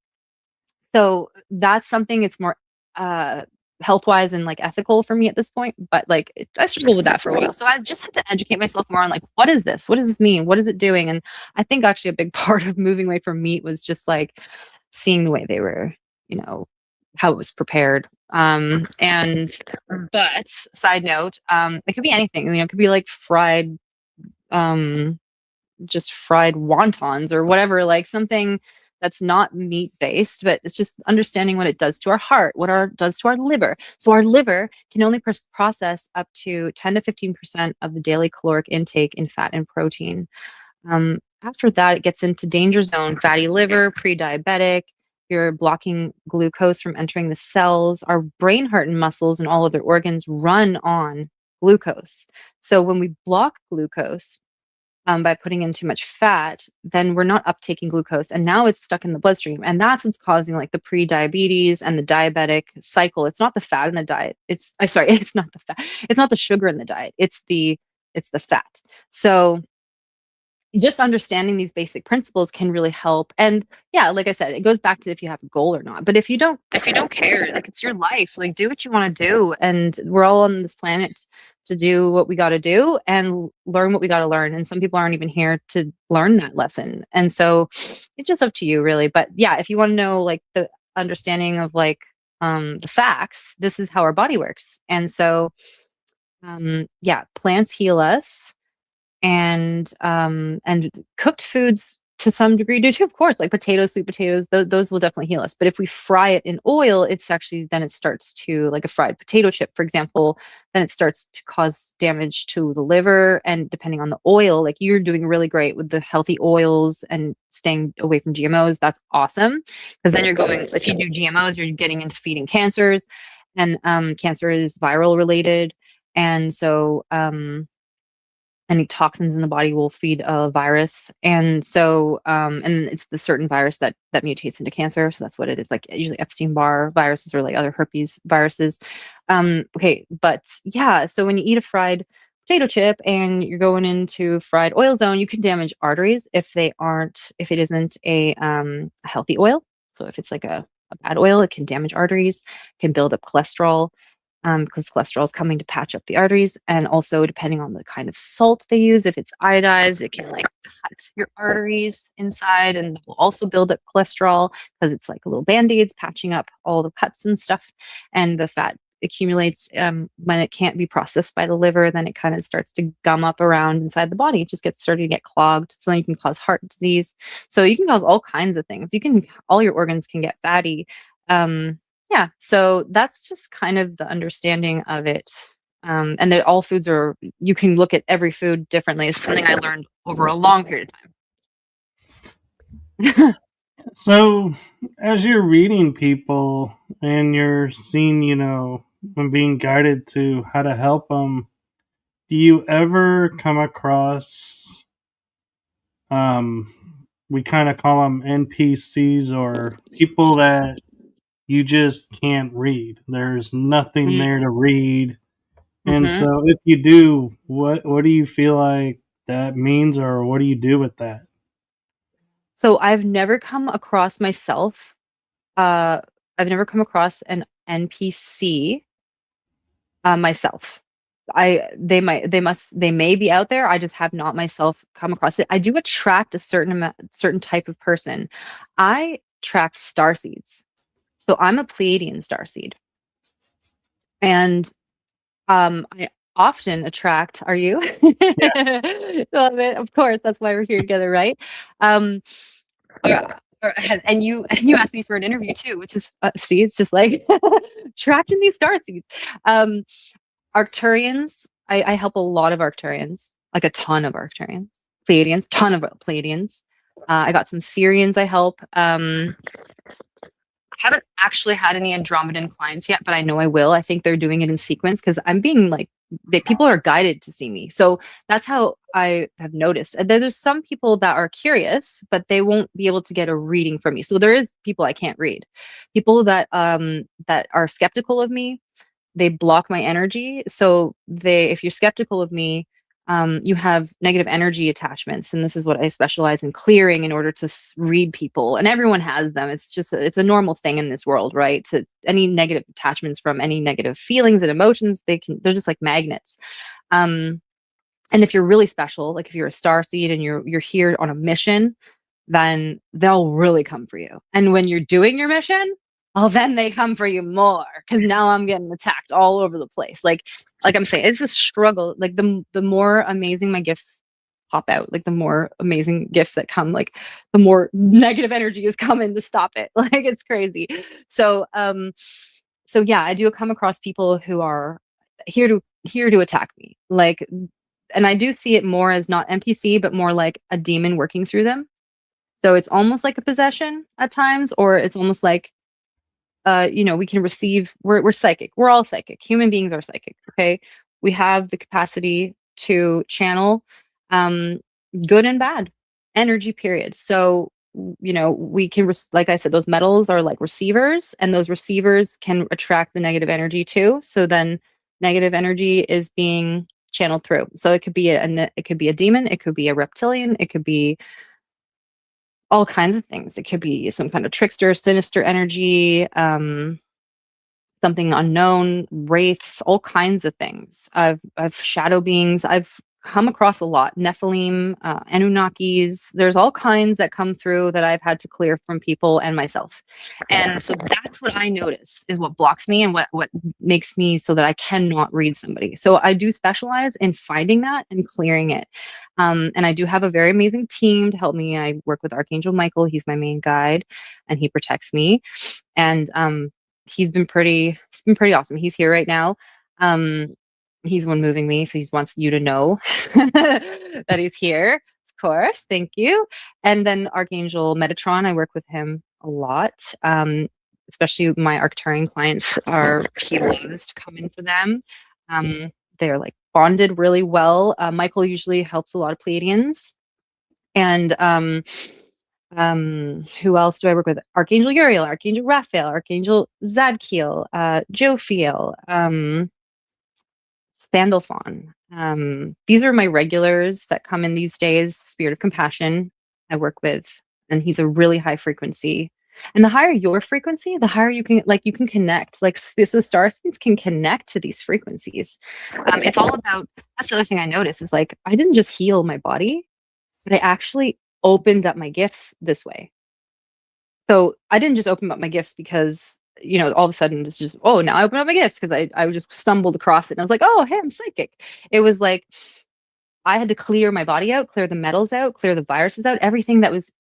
so that's something, it's more, health wise and like ethical for me at this point. But like I struggled with that for a while. So I just had to educate myself more on like, what is this? What does this mean? What is it doing? And I think actually a big part of moving away from meat was just like seeing the way they were, how it was prepared. And but side note, it could be anything, it could be like fried, um, just fried wontons or whatever, like something that's not meat based, but it's just understanding what it does to our heart, what it does to our liver. So our liver can only process up to 10 to 15% of the daily caloric intake in fat and protein. After that, it gets into danger zone, fatty liver, pre-diabetic. You're blocking glucose from entering the cells. Our brain, heart, and muscles and all other organs run on glucose. So when we block glucose, by putting in too much fat, then we're not uptaking glucose, and now it's stuck in the bloodstream, and that's what's causing like the pre-diabetes and the diabetic cycle. It's not the fat in the diet. I'm sorry, it's not the fat. It's not the sugar in the diet. It's the fat. So just understanding these basic principles can really help. And yeah, like I said, it goes back to if you have a goal or not. But if you don't care, like it's your life, like do what you want to do. And we're all on this planet to do what we got to do and learn what we got to learn. And some people aren't even here to learn that lesson. And so it's just up to you really. But yeah, if you want to know like the understanding of like the facts, this is how our body works. And so yeah, plants heal us, and cooked foods to some degree do too, of course, like potatoes, sweet potatoes, those will definitely heal us. But if we fry it in oil, it's actually, then it starts to, like a fried potato chip, for example, then it starts to cause damage to the liver. And depending on the oil, like you're doing really great with the healthy oils and staying away from GMOs. That's awesome. Because then you're going, if you do GMOs, you're getting into feeding cancers, and cancer is viral related. And so, any toxins in the body will feed a virus. And so and it's the certain virus that mutates into cancer. So that's what it is, like usually Epstein-Barr viruses or like other herpes viruses. Okay, but yeah, so when you eat a fried potato chip and you're going into fried oil zone, you can damage arteries if it isn't a healthy oil. So if it's like a bad oil, it can damage arteries, can build up cholesterol, because cholesterol is coming to patch up the arteries. And also, depending on the kind of salt they use, if it's iodized, it can like cut your arteries inside and will also build up cholesterol because it's like little band-aids patching up all the cuts and stuff. And the fat accumulates when it can't be processed by the liver, then it kind of starts to gum up around inside the body. It just gets started to get clogged. So then you can cause heart disease. So you can cause all kinds of things. All your organs can get fatty. Yeah, so that's just kind of the understanding of it. And that all foods you can look at every food differently. It's something I learned over a long period of time.
So, as you're reading people and you're seeing, and being guided to how to help them, do you ever come across, we kind of call them NPCs, or people that you just can't read? There's nothing there to read. And
Mm-hmm.
so if you do, what do you feel like that means, or what do you do with that?
So I've never come across myself. I've never come across an NPC myself. They may be out there. I just have not myself come across it. I do attract a certain type of person. I attract star seeds. So I'm a Pleiadian starseed. And I often attract, are you?
Yeah.
Love it. Of course, that's why we're here together, right? Um, and you asked me for an interview too, which is see, it's just like attracting these star seeds. Arcturians, I help a lot of Arcturians, like a ton of Arcturians, Pleiadians, ton of Pleiadians. I got some Syrians I help. I haven't actually had any Andromedan clients yet, but I know I will. I think they're doing it in sequence because I'm being like, people are guided to see me. So that's how I have noticed. And then there's some people that are curious, but they won't be able to get a reading from me. So there is people I can't read. People that are skeptical of me, they block my energy. So if you're skeptical of me, you have negative energy attachments, and this is what I specialize in clearing in order to read people. And everyone has them. It's a normal thing in this world, right? So any negative attachments from any negative feelings and emotions, they're just like magnets. And if you're really special, like if you're a star seed and you're here on a mission, then they'll really come for you. And when you're doing your mission, well, then they come for you more because now I'm getting attacked all over the place. Like I'm saying, it's a struggle. Like the more amazing my gifts pop out. Like the more amazing gifts that come, like the more negative energy is coming to stop it. Like it's crazy. So so yeah, I do come across people who are here to attack me. Like, and I do see it more as not NPC, but more like a demon working through them. So it's almost like a possession at times, or it's almost like we can receive, we're psychic. We're all psychic. Human beings are psychic. Okay. We have the capacity to channel um good and bad energy, period. So we can like I said, those metals are like receivers, and those receivers can attract the negative energy too. So then negative energy is being channeled through. So it could be it could be a demon, it could be a reptilian, it could be all kinds of things. It could be some kind of trickster, sinister energy, something unknown, wraiths, all kinds of things. I've shadow beings. I've come across a lot. Nephilim, Anunnakis. There's all kinds that come through that I've had to clear from people and myself. And so that's what I notice is what blocks me and what makes me so that I cannot read somebody. So I do specialize in finding that and clearing it. And I do have a very amazing team to help me. I work with Archangel Michael. He's my main guide, and he protects me. And he's been pretty awesome. He's here right now. Um, he's the one moving me, so he just wants you to know that he's here. Of course, thank you. And then Archangel Metatron, I work with him a lot. Especially my Arcturian clients are he loves to come in for them. They're like bonded really well. Michael usually helps a lot of Pleiadians. And who else do I work with? Archangel Uriel, Archangel Raphael, Archangel Zadkiel, Jophiel, Sandalphon. These are my regulars that come in these days. Spirit of Compassion I work with, and he's a really high frequency. And the higher your frequency, the higher you can connect. Like, so star seeds can connect to these frequencies. It's all about, that's the other thing I noticed is like, I didn't just heal my body, but I actually opened up my gifts this way. So I didn't just open up my gifts because, all of a sudden it's just, oh, now I open up my gifts because I just stumbled across it and I was like, oh, hey, I'm psychic. It was like I had to clear my body out, clear the metals out, clear the viruses out, everything that was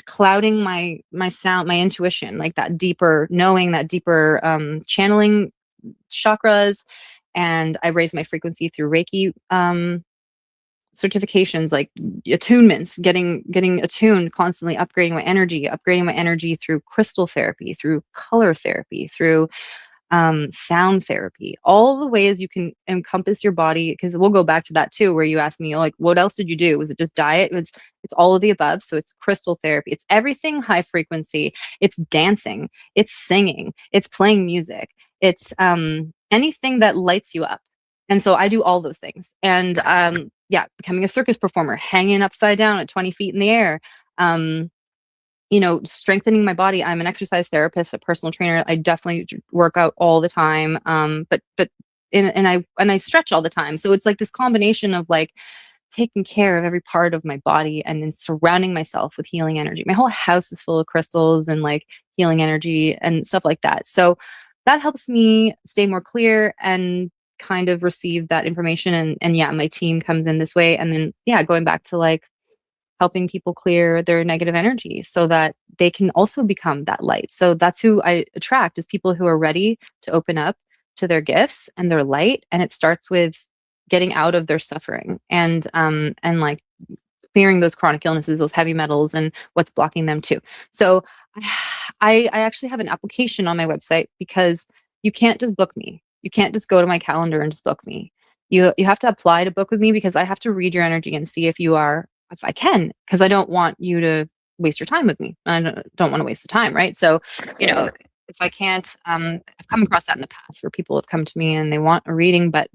clouding my sound, my intuition, like that deeper knowing, that deeper channeling chakras. And I raised my frequency through Reiki certifications, like attunements, getting attuned, constantly upgrading my energy through crystal therapy, through color therapy, through sound therapy, all the ways you can encompass your body. Because we'll go back to that too, where you asked me like, what else did you do? Was it just diet? It's all of the above. So it's crystal therapy, it's everything high frequency, it's dancing, it's singing, it's playing music, it's anything that lights you up. And so I do all those things. And becoming a circus performer, hanging upside down at 20 feet in the air, strengthening my body. I'm an exercise therapist, a personal trainer. I definitely work out all the time. And I stretch all the time. So it's like this combination of like taking care of every part of my body and then surrounding myself with healing energy. My whole house is full of crystals and like healing energy and stuff like that. So that helps me stay more clear and kind of receive that information. And my team comes in this way. And then, going back to like helping people clear their negative energy so that they can also become that light. So that's who I attract, is people who are ready to open up to their gifts and their light. And it starts with getting out of their suffering and like clearing those chronic illnesses, those heavy metals, and what's blocking them too. So I actually have an application on my website, because you can't just book me. You can't just go to my calendar and just book me. You have to apply to book with me, because I have to read your energy and see if I can, because I don't want you to waste your time with me. I don't want to waste the time, right? So, if I can't, I've come across that in the past where people have come to me and they want a reading, but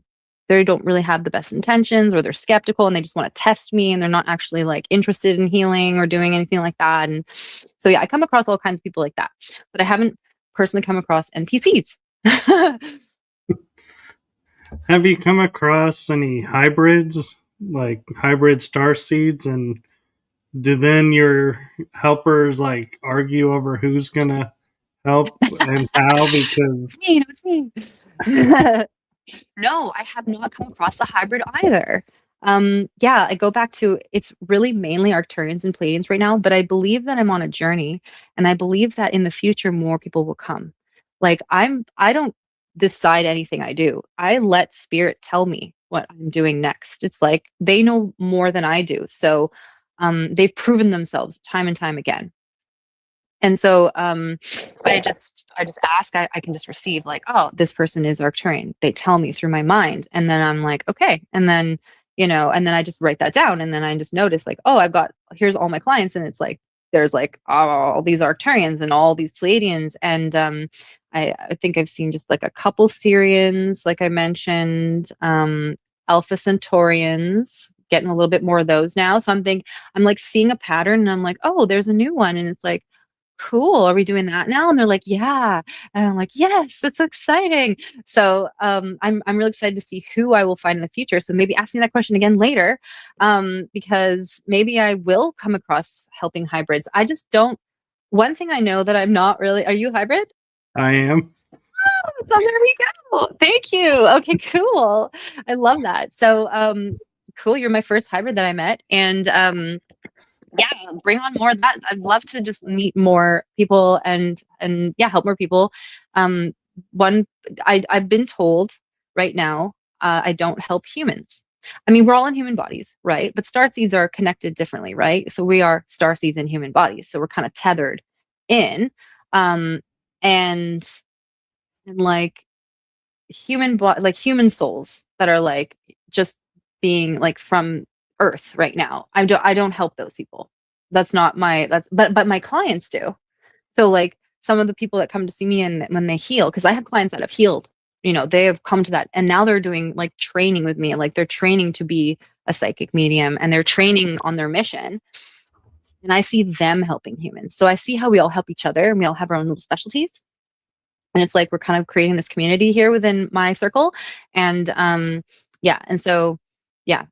they don't really have the best intentions, or they're skeptical and they just want to test me and they're not actually like interested in healing or doing anything like that. And so, I come across all kinds of people like that, but I haven't personally come across NPCs.
Have you come across any hybrids, like hybrid star seeds, and do then your helpers like argue over who's gonna help and how? Because
it's me. No, I have not come across a hybrid either. Yeah, I go back to it's really mainly Arcturians and Pleiadians right now, but I believe that I'm on a journey, and I believe that in the future more people will come. Like I don't decide anything I do. I let spirit tell me what I'm doing next. It's like they know more than I do. So they've proven themselves time and time again. And so I just ask, I can just receive like, oh, this person is Arcturian. They tell me through my mind. And then I'm like, okay. And then, and then I just write that down. And then I just notice like, oh, here's all my clients. And it's like, there's like all these Arcturians and all these Pleiadians. And I think I've seen just like a couple Syrians, like I mentioned, Alpha Centaurians, getting a little bit more of those now. So I'm like seeing a pattern and I'm like, oh, there's a new one. And it's like, cool, are we doing that now? And they're like, yeah. And I'm like, yes, that's exciting. So I'm really excited to see who I will find in the future. So maybe ask me that question again later, because maybe I will come across helping hybrids. I just don't. One thing I know that I'm not really. Are you hybrid?
I am.
So there we go. Thank you. Okay, cool. I love that. So cool. You're my first hybrid that I met, and yeah, bring on more of that. I'd love to just meet more people and yeah, help more people. Um, one, I've been told right now, I don't help humans. I mean, we're all in human bodies, right? But star seeds are connected differently, right? So we are star seeds in human bodies, so we're kind of tethered in, um, and and like like human souls that are like just being like from earth right now. I don't help those people. That's not my but my clients do. So like some of the people that come to see me and when they heal, because I have clients that have healed, they have come to that and now they're doing like training with me, like they're training to be a psychic medium and they're training on their mission. And I see them helping humans. So I see how we all help each other and we all have our own little specialties. And it's like we're kind of creating this community here within my circle. And yeah, and so yeah,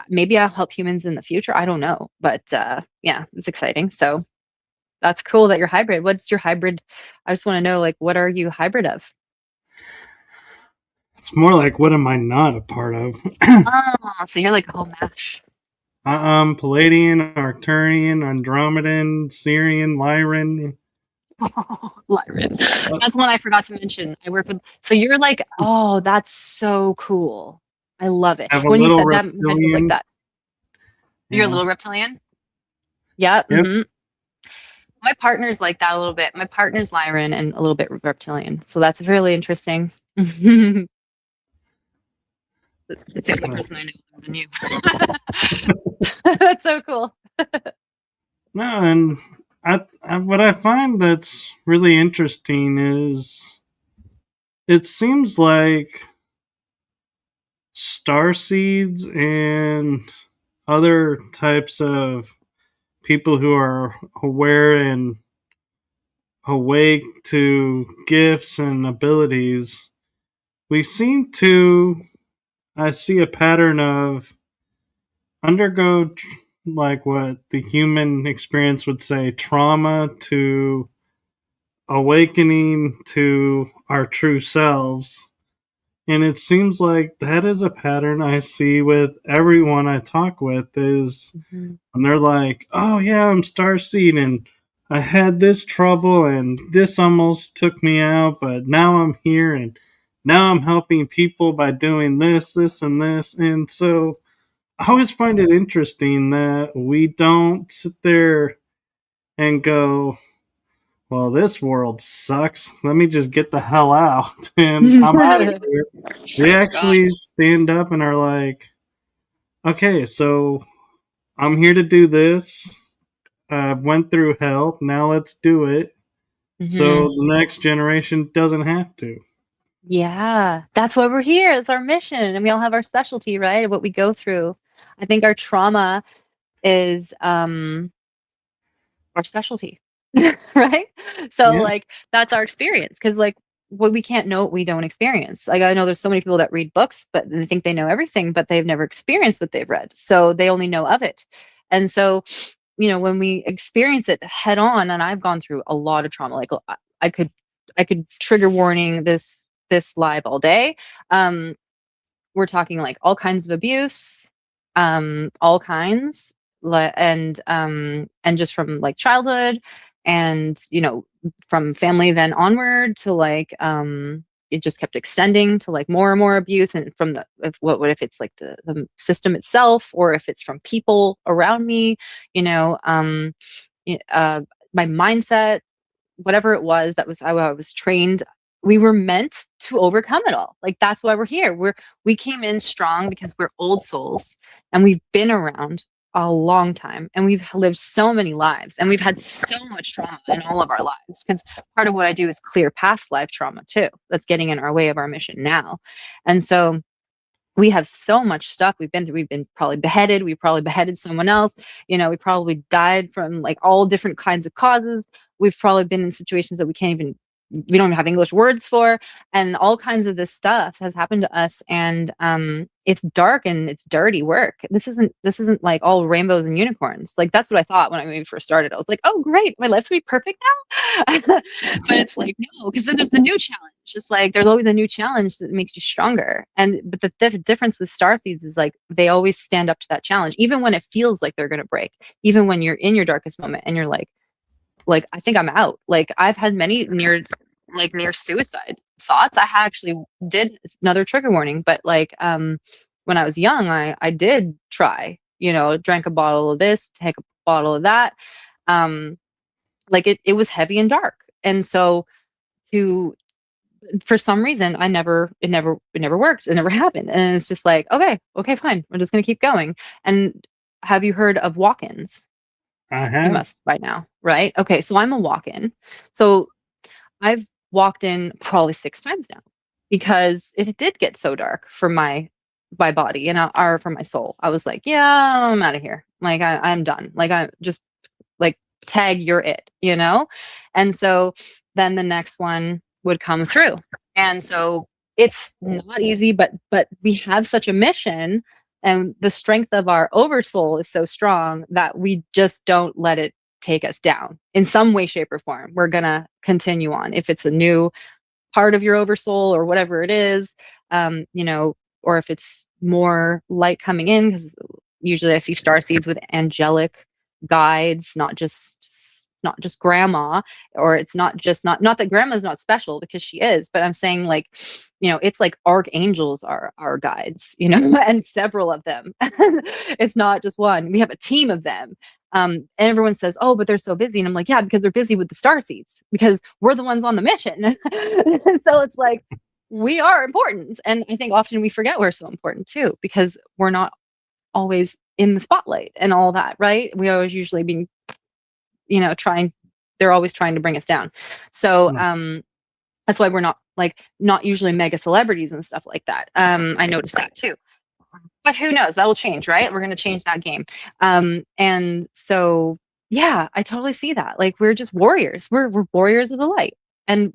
maybe I'll help humans in the future. I don't know. But yeah, it's exciting. So that's cool that you're hybrid. What's your hybrid? I just want to know, like, what are you hybrid of?
It's more like, what am I not a part of?
Oh, so you're like a whole mash.
Palladian, Arcturian, Andromedan, Syrian, Lyran.
Oh, Lyran. That's one I forgot to mention. I work with, so you're like, oh, that's so cool. I love it.
I have a
When you
little
said that, my head goes like
reptilian.
that. You're a
Yeah.
little reptilian? Yeah.
Yep.
My partner's like that a little bit. My partner's Lyran and a little bit reptilian. So that's really interesting. It's the only person I know other than you. That's so cool.
No, and what I find that's really interesting is it seems like star seeds and other types of people who are aware and awake to gifts and abilities, we seem to, I see a pattern of undergo, like what the human experience would say, trauma to awakening to our true selves. And it seems like that is a pattern I see with everyone I talk with is when they're like, oh yeah, I'm starseed and I had this trouble and this almost took me out, but now I'm here and now I'm helping people by doing this, this, and this. And so I always find it interesting that we don't sit there and go, well, this world sucks. Let me just get the hell out and I'm out of here. We
God.
actually stand up and are like, okay, so I'm here to do this. I went through hell. Now let's do it. So
Mhm.
the next generation doesn't have to.
Yeah, that's why we're here. It's our mission, and we all have our specialty, right? What we go through. I think our trauma is our specialty, right? So
Yeah.
like that's our experience because like what we can't know what we don't experience. Like I know there's so many people that read books, but they think they know everything, but they've never experienced what they've read, so they only know of it. And so when we experience it head on, and I've gone through a lot of trauma. Like I could I could trigger warning this live all day. um we're talking like all kinds of abuse. all kinds, and just from like childhood, and from family then onward to like it just kept extending to like more and more abuse, and from the what if it's like the system itself, or if it's from people around me, you know um my mindset, whatever it was, that was how I was trained. We were meant to overcome it all. Like that's why we're here. We came in strong because we're old souls, and we've been around a long time, and we've lived so many lives, and we've had so much trauma in all of our lives, because part of what I do is clear past life trauma too, that's getting in our way of our mission now. And so we have so much stuff we've been through. We've been probably beheaded. We probably beheaded someone else. We probably died from like all different kinds of causes. We've probably been in situations that we don't even have English words for, and all kinds of this stuff has happened to us. And it's dark and it's dirty work. This isn't like all rainbows and unicorns. Like that's what I thought when I maybe first started. I was like, oh great, my life's gonna be perfect now. But it's like, no, because then there's the new challenge. Just like there's always a new challenge that makes you stronger. But the difference with star seeds is like they always stand up to that challenge, even when it feels like they're gonna break, even when you're in your darkest moment and you're like I think I'm out. Like I've had many near suicide thoughts. I actually did, another trigger warning, but like when I was young, I did try, drank a bottle of this, take a bottle of that. Like it was heavy and dark. And so to for some reason it never worked. It never happened. And it's just like, okay, fine. We're just gonna keep going. And have you heard of walk-ins?
I
You
have.
must by now, right? Okay, so I'm a walk-in. So I've walked in probably 6 times now, because it did get so dark for my body, and or for my soul. I was like, yeah, I'm out of here. Like I'm done. Like I just like tag, you're it. And so then the next one would come through. And so it's not easy, but we have such a mission, and the strength of our oversoul is so strong that we just don't let it take us down in some way, shape, or form. We're gonna continue on. If it's a new part of your oversoul or whatever it is, or if it's more light coming in, because usually I see star seeds with angelic guides, not just grandma, or it's not that grandma's not special, because she is, but I'm saying like, it's like archangels are our guides, and several of them. It's not just one. We have a team of them. And everyone says, oh, but they're so busy. And I'm like, yeah, because they're busy with the star seeds, because we're the ones on the mission. So it's like, we are important. And I think often we forget we're so important too, because we're not always in the spotlight and all that, right? We always usually being, they're always trying to bring us down. So that's why we're not usually mega celebrities and stuff like that. I noticed that too. But who knows? That will change, right? We're going to change that game. And so, yeah, I totally see that. Like we're just warriors. We're warriors of the light, and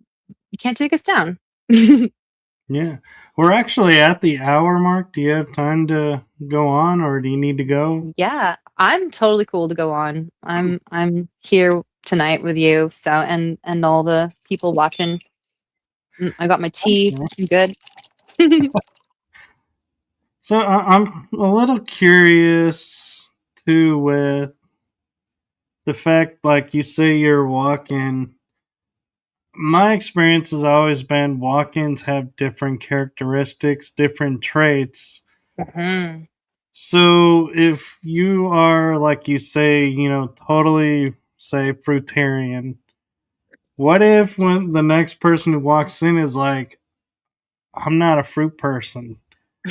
you can't take us down.
Yeah. We're actually at the hour mark. Do you have time to go on, or do you need to go?
Yeah, I'm totally cool to go on. I'm here tonight with you. So and all the people watching. I got my tea. I'm good.
So I'm a little curious too with the fact, like you say, you're walking. My experience has always been walk-ins have different characteristics, different traits.
Mhm.
So if you are, like you say, totally say fruitarian, what if when the next person who walks in is like, I'm not a fruit person.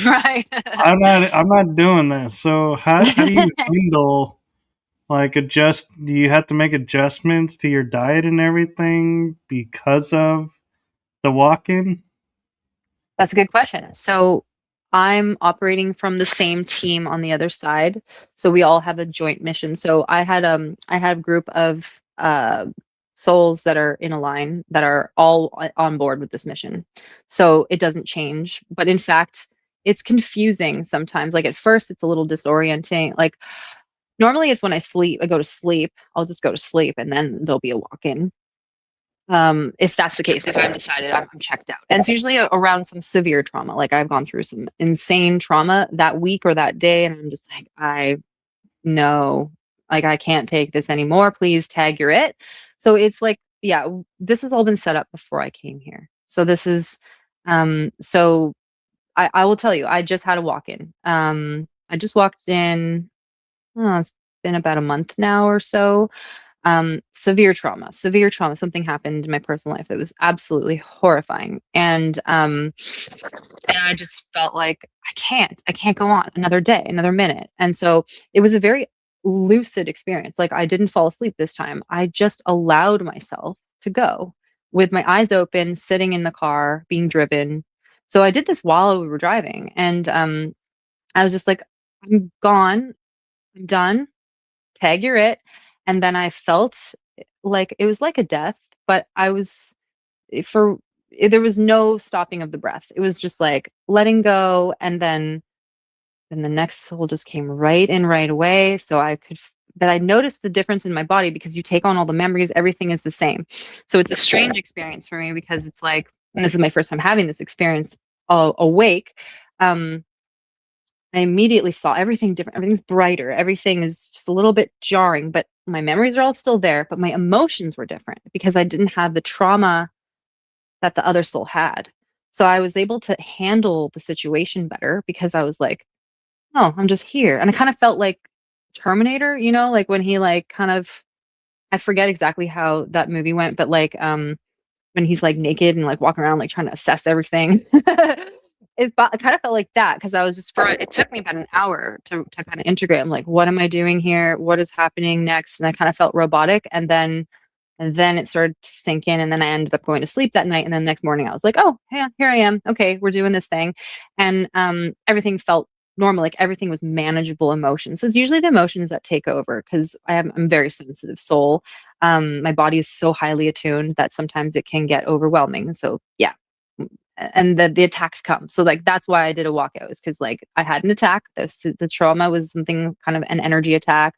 Right.
I'm not doing this. So how do you handle like adjust do you have to make adjustments to your diet and everything because of the walk-in?
That's a good question. So I'm operating from the same team on the other side. So we all have a joint mission. So I had a group of souls that are in a line that are all on board with this mission. So it doesn't change. But in fact, it's confusing sometimes. Like at first it's a little disorienting. Like normally it's when I go to sleep, I'll just go to sleep and then there'll be a walk-in. If that's the case, if I'm decided I'm checked out. And it's usually around some severe trauma. Like I've gone through some insane trauma that week or that day, and I'm just like, I know, like I can't take this anymore. Please tag you're it. So it's like, yeah, this has all been set up before I came here. So this is, so I will tell you, I just had a walk in. I just walked in. Oh, it's been about a month now or so. Severe trauma, something happened in my personal life that was absolutely horrifying, and I just felt like I can't go on another day, another minute. And so it was a very lucid experience. Like I didn't fall asleep this time, I just allowed myself to go with my eyes open, sitting in the car being driven. So I did this while we were driving, and I was just like, I'm gone, I'm done, tag you're it. And then I felt like it was like a death, but I was for there was no stopping of the breath. It was just like letting go, and then the next soul just came right in right away. So that I noticed the difference in my body, because you take on all the memories, everything is the same. So it's a strange experience for me, because it's like, and this is my first time having this experience awake. Um, I immediately saw everything different. Everything's brighter. Everything is just a little bit jarring, but my memories are all still there. But my emotions were different because I didn't have the trauma that the other soul had. So I was able to handle the situation better, because I was like, oh, I'm just here. And I kind of felt like Terminator, like when he like kind of, I forget exactly how that movie went, but like when he's like naked and like walking around like trying to assess everything. It kind of felt like that, because I was just it took me about an hour to kind of integrate. I'm like, what am I doing here? What is happening next? And I kind of felt robotic, and then it started to sink in, and then I ended up going to sleep that night, and then the next morning I was like, oh yeah, here I am. Okay, we're doing this thing. And everything felt normal, like everything was manageable emotions. So it's usually the emotions that take over, because I'm a very sensitive soul. My body is so highly attuned that sometimes it can get overwhelming. So yeah. And the attacks come. So like that's why I did a walkout, is because like I had an attack. The trauma was something kind of an energy attack.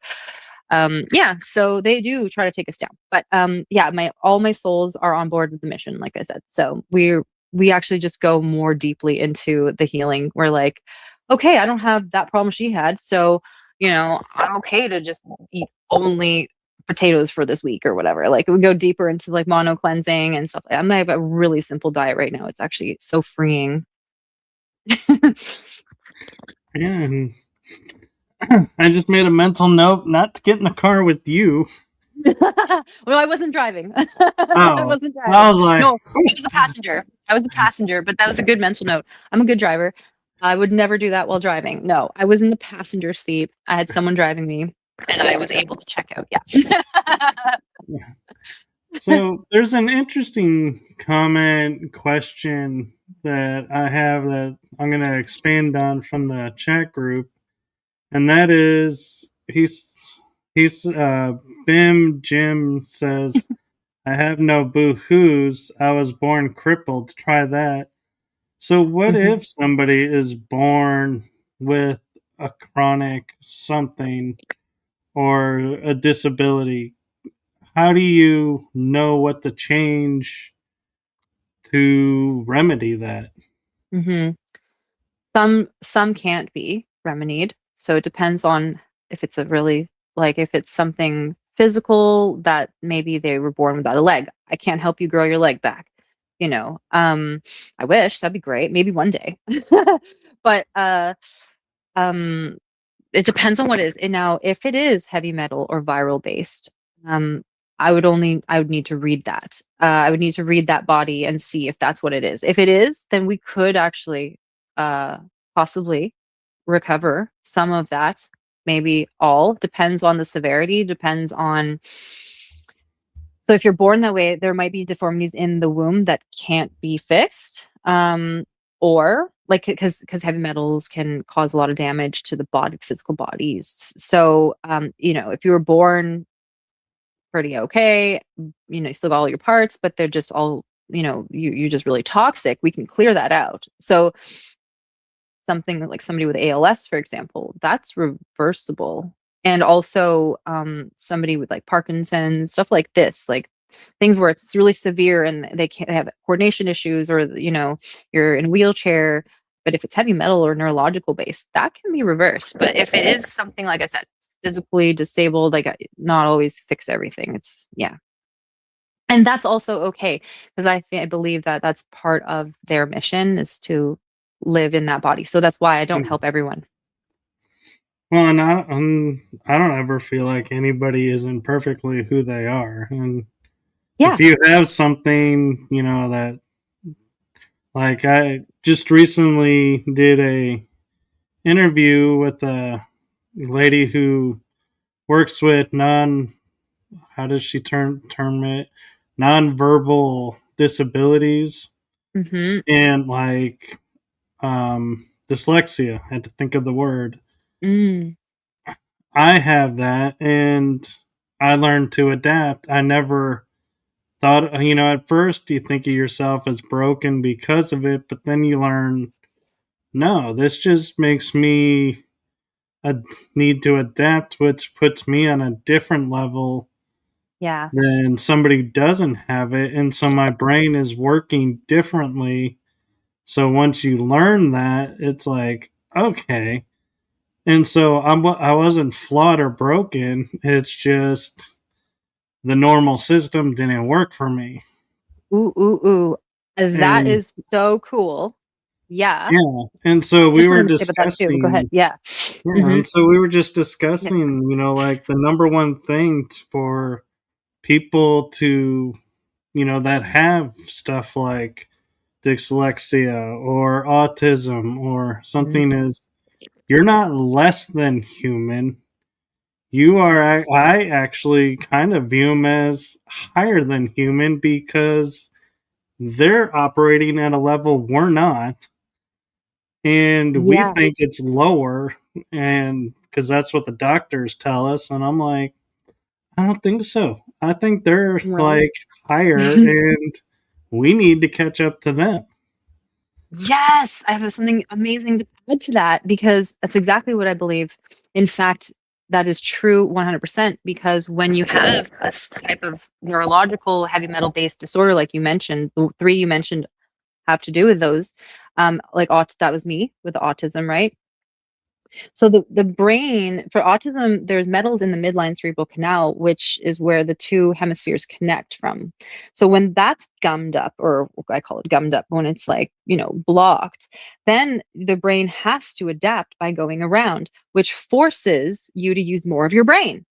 Yeah, so they do try to take us down. But yeah, my all my souls are on board with the mission, like I said. So we actually just go more deeply into the healing. We're like, okay, I don't have that problem she had. So, I'm okay to just eat only potatoes for this week or whatever. Like we go deeper into like mono cleansing and stuff. I'm like a really simple diet right now. It's actually so freeing.
And I just made a mental note not to get in the car with you.
Well, I wasn't driving. I
Oh,
wasn't
I
driving.
was like,
No, I was a passenger. I was a passenger, but that was a good mental note. I'm a good driver. I would never do that while driving. No, I was in the passenger seat. I had someone driving me, and I was able to check out. Yeah.
so there's an interesting comment question that I have that I'm going to expand on from the chat group, and that is he's Bim Jim says, I have no boo-hoos. I was born crippled. Try that. So what
Mhm.
if somebody is born with a chronic something or a disability? How do you know what to change to remedy that?
Mhm. Some can't be remedied. So it depends on if it's a really like if it's something physical that maybe they were born without a leg. I can't help you grow your leg back. I wish that'd be great. Maybe one day. But um it depends on what it is. And now if it is heavy metal or viral based, um I would need to read that. I would need to read that body and see if that's what it is. If it is, then we could actually uh possibly recover some of that, maybe all. Depends on the severity, depends on. So if you're born that way, there might be deformities in the womb that can't be fixed. Or like because heavy metals can cause a lot of damage to the body, physical bodies. So if you were born pretty okay, you still got all your parts, but they're just all, you're just really toxic, we can clear that out. So something like somebody with ALS, for example, that's reversible. And also somebody with like Parkinson's, stuff like this, like things where it's really severe and they have coordination issues, or you're in a wheelchair. But if it's heavy metal or neurological based, that can be reversed. But if it is something, like I said, physically disabled, like, not always fix everything. It's, yeah. And that's also okay, because I believe that that's part of their mission, is to live in that body. So that's why I don't help everyone.
Well, and I don't ever feel like anybody isn't perfectly who they are. And
Yeah.
if you have something, that, like, I just recently did a interview with a lady who works with how does she term it, nonverbal disabilities,
Mm-hmm.
and like dyslexia. I had to think of the word.
Mm.
I have that, and I learned to adapt. I never thought, at first you think of yourself as broken because of it, but then you learn, no, this just makes me need to adapt, which puts me on a different level
Yeah.
than somebody who doesn't have it. And so my brain is working differently. So once you learn that, it's like, okay. And so I wasn't flawed or broken. It's just the normal system didn't work for me.
Ooh, ooh, ooh. That
And
is so cool. Yeah.
yeah, and so
I
we
just
were
wanted to say about that too. Go ahead.
discussing,
Yeah.
yeah,
Mm-hmm.
and so we were just
Yeah.
discussing, like the number one thing for people to, that have stuff like dyslexia or autism or something
Mm-hmm.
is, you're not less than human. You are, I actually kind of view them as higher than human because they're operating at a level we're not, and we
Yeah.
think it's lower, and because that's what the doctors tell us. And I'm like, I don't think so. I think they're
Right.
like higher, and we need to catch up to them.
Yes, I have something amazing to add to that, because that's exactly what I believe. In fact, that is true 100%, because when you have type of neurological heavy metal based disorder, like you mentioned, the three you mentioned have to do with those. Like that was me with autism, right? So the brain for autism, there's metals in the midline cerebral canal, which is where the two hemispheres connect from. So when that's gummed up, or I call it gummed up, when it's like, blocked, then the brain has to adapt by going around, which forces you to use more of your brain.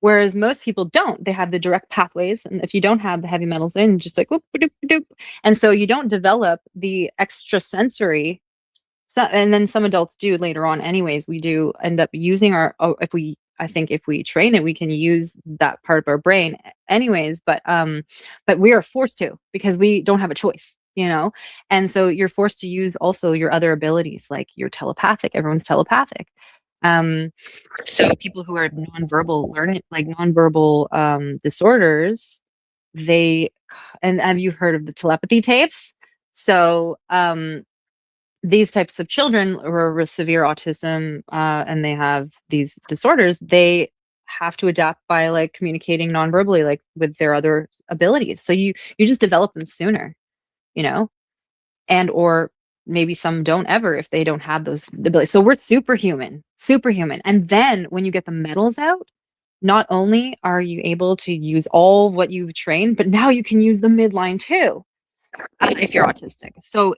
Whereas most people don't. They have the direct pathways, and if you don't have the heavy metals in, just like whoop, doop, doop. And so you don't develop the extrasensory. So, and then some adults do later on. Anyways, we do end up using if we, I think if we train it, we can use that part of our brain. Anyways, but we are forced to, because we don't have a choice. And so you're forced to use also your other abilities, like you're telepathic. Everyone's telepathic. Um, so people who are nonverbal learning, like nonverbal disorders, they, and have you heard of the telepathy tapes? So these types of children who are with severe autism, and they have these disorders, they have to adapt by like communicating nonverbally, like with their other abilities. So you just develop them sooner, you know, and or maybe some don't ever if they don't have those abilities. So we're superhuman, superhuman. And then when you get the metals out, not only are you able to use all what you've trained, but now you can use the midline too, if you're autistic. So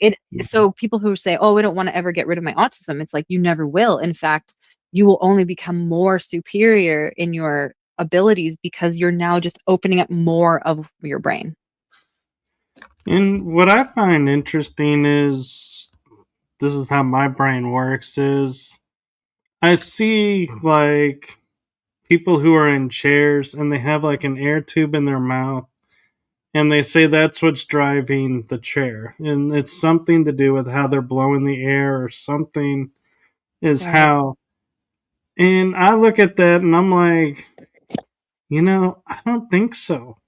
people who say, "Oh, I don't want to ever get rid of my autism," it's like you never will. In fact, you will only become more superior in your abilities, because you're now just opening up more of your brain.
And what I find interesting is, this is how my brain works, is I see like people who are in chairs and they have like an air tube in their mouth, and they say that's what's driving the chair, and it's something to do with how they're blowing the air or something, is
Right.
how. And I look at that and I'm like, I don't think so.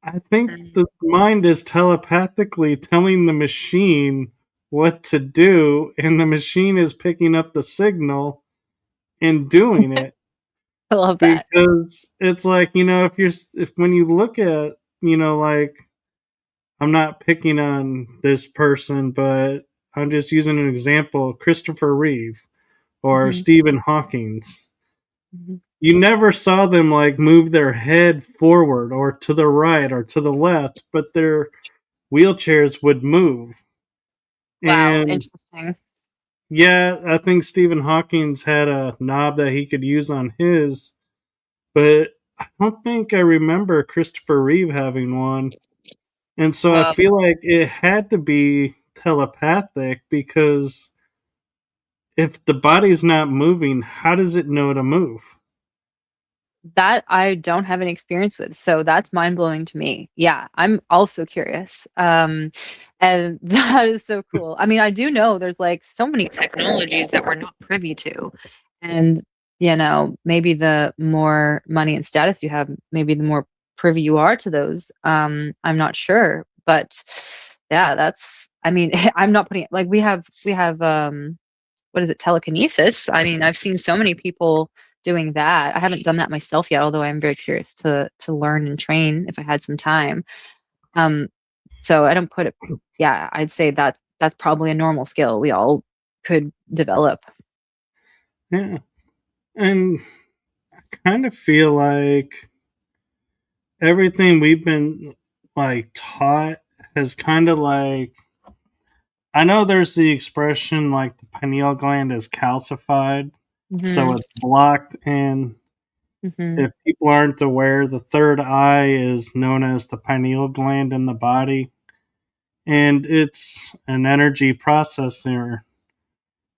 I think
Mm.
the mind is telepathically telling the machine what to do, and the machine is picking up the signal and doing it.
I love that.
Because it's like, if when you look at like I'm not picking on this person, but I'm just using an example, Christopher Reeve or
Mhm.
Stephen Hawking's.
Mhm.
You never saw them like move their head forward or to the right or to the left, but their wheelchairs would move.
Wow,
And
interesting.
yeah, I think Stephen Hawking's had a knob that he could use on his, but I don't think I remember Christopher Reeve having one. And so I
Well,
feel like it had to be telepathic because if the body's not moving, how does it know to move?
that I don't have any experience with, so that's mind-blowing to me. Yeah, I'm also curious, and that is so cool. I mean, I do know there's, like, so many technologies that we're not privy to, and, maybe the more money and status you have, maybe the more privy you are to those, I'm not sure, but, yeah, that's I mean, I'm not putting it like, we have, what is it, telekinesis. I mean, I've seen so many people doing that. I haven't done that myself yet, although I'm very curious to learn and train if I had some time. Um, so I don't put it yeah, I'd say that that's probably a normal skill we all could develop.
Yeah. And I kind of feel like everything we've been like taught has kind of like I know there's the expression like the pineal gland is calcified, so
Mhm,
it's blocked. And
mhm,
if people aren't aware, the third eye is known as the pineal gland in the body, and it's an energy processor.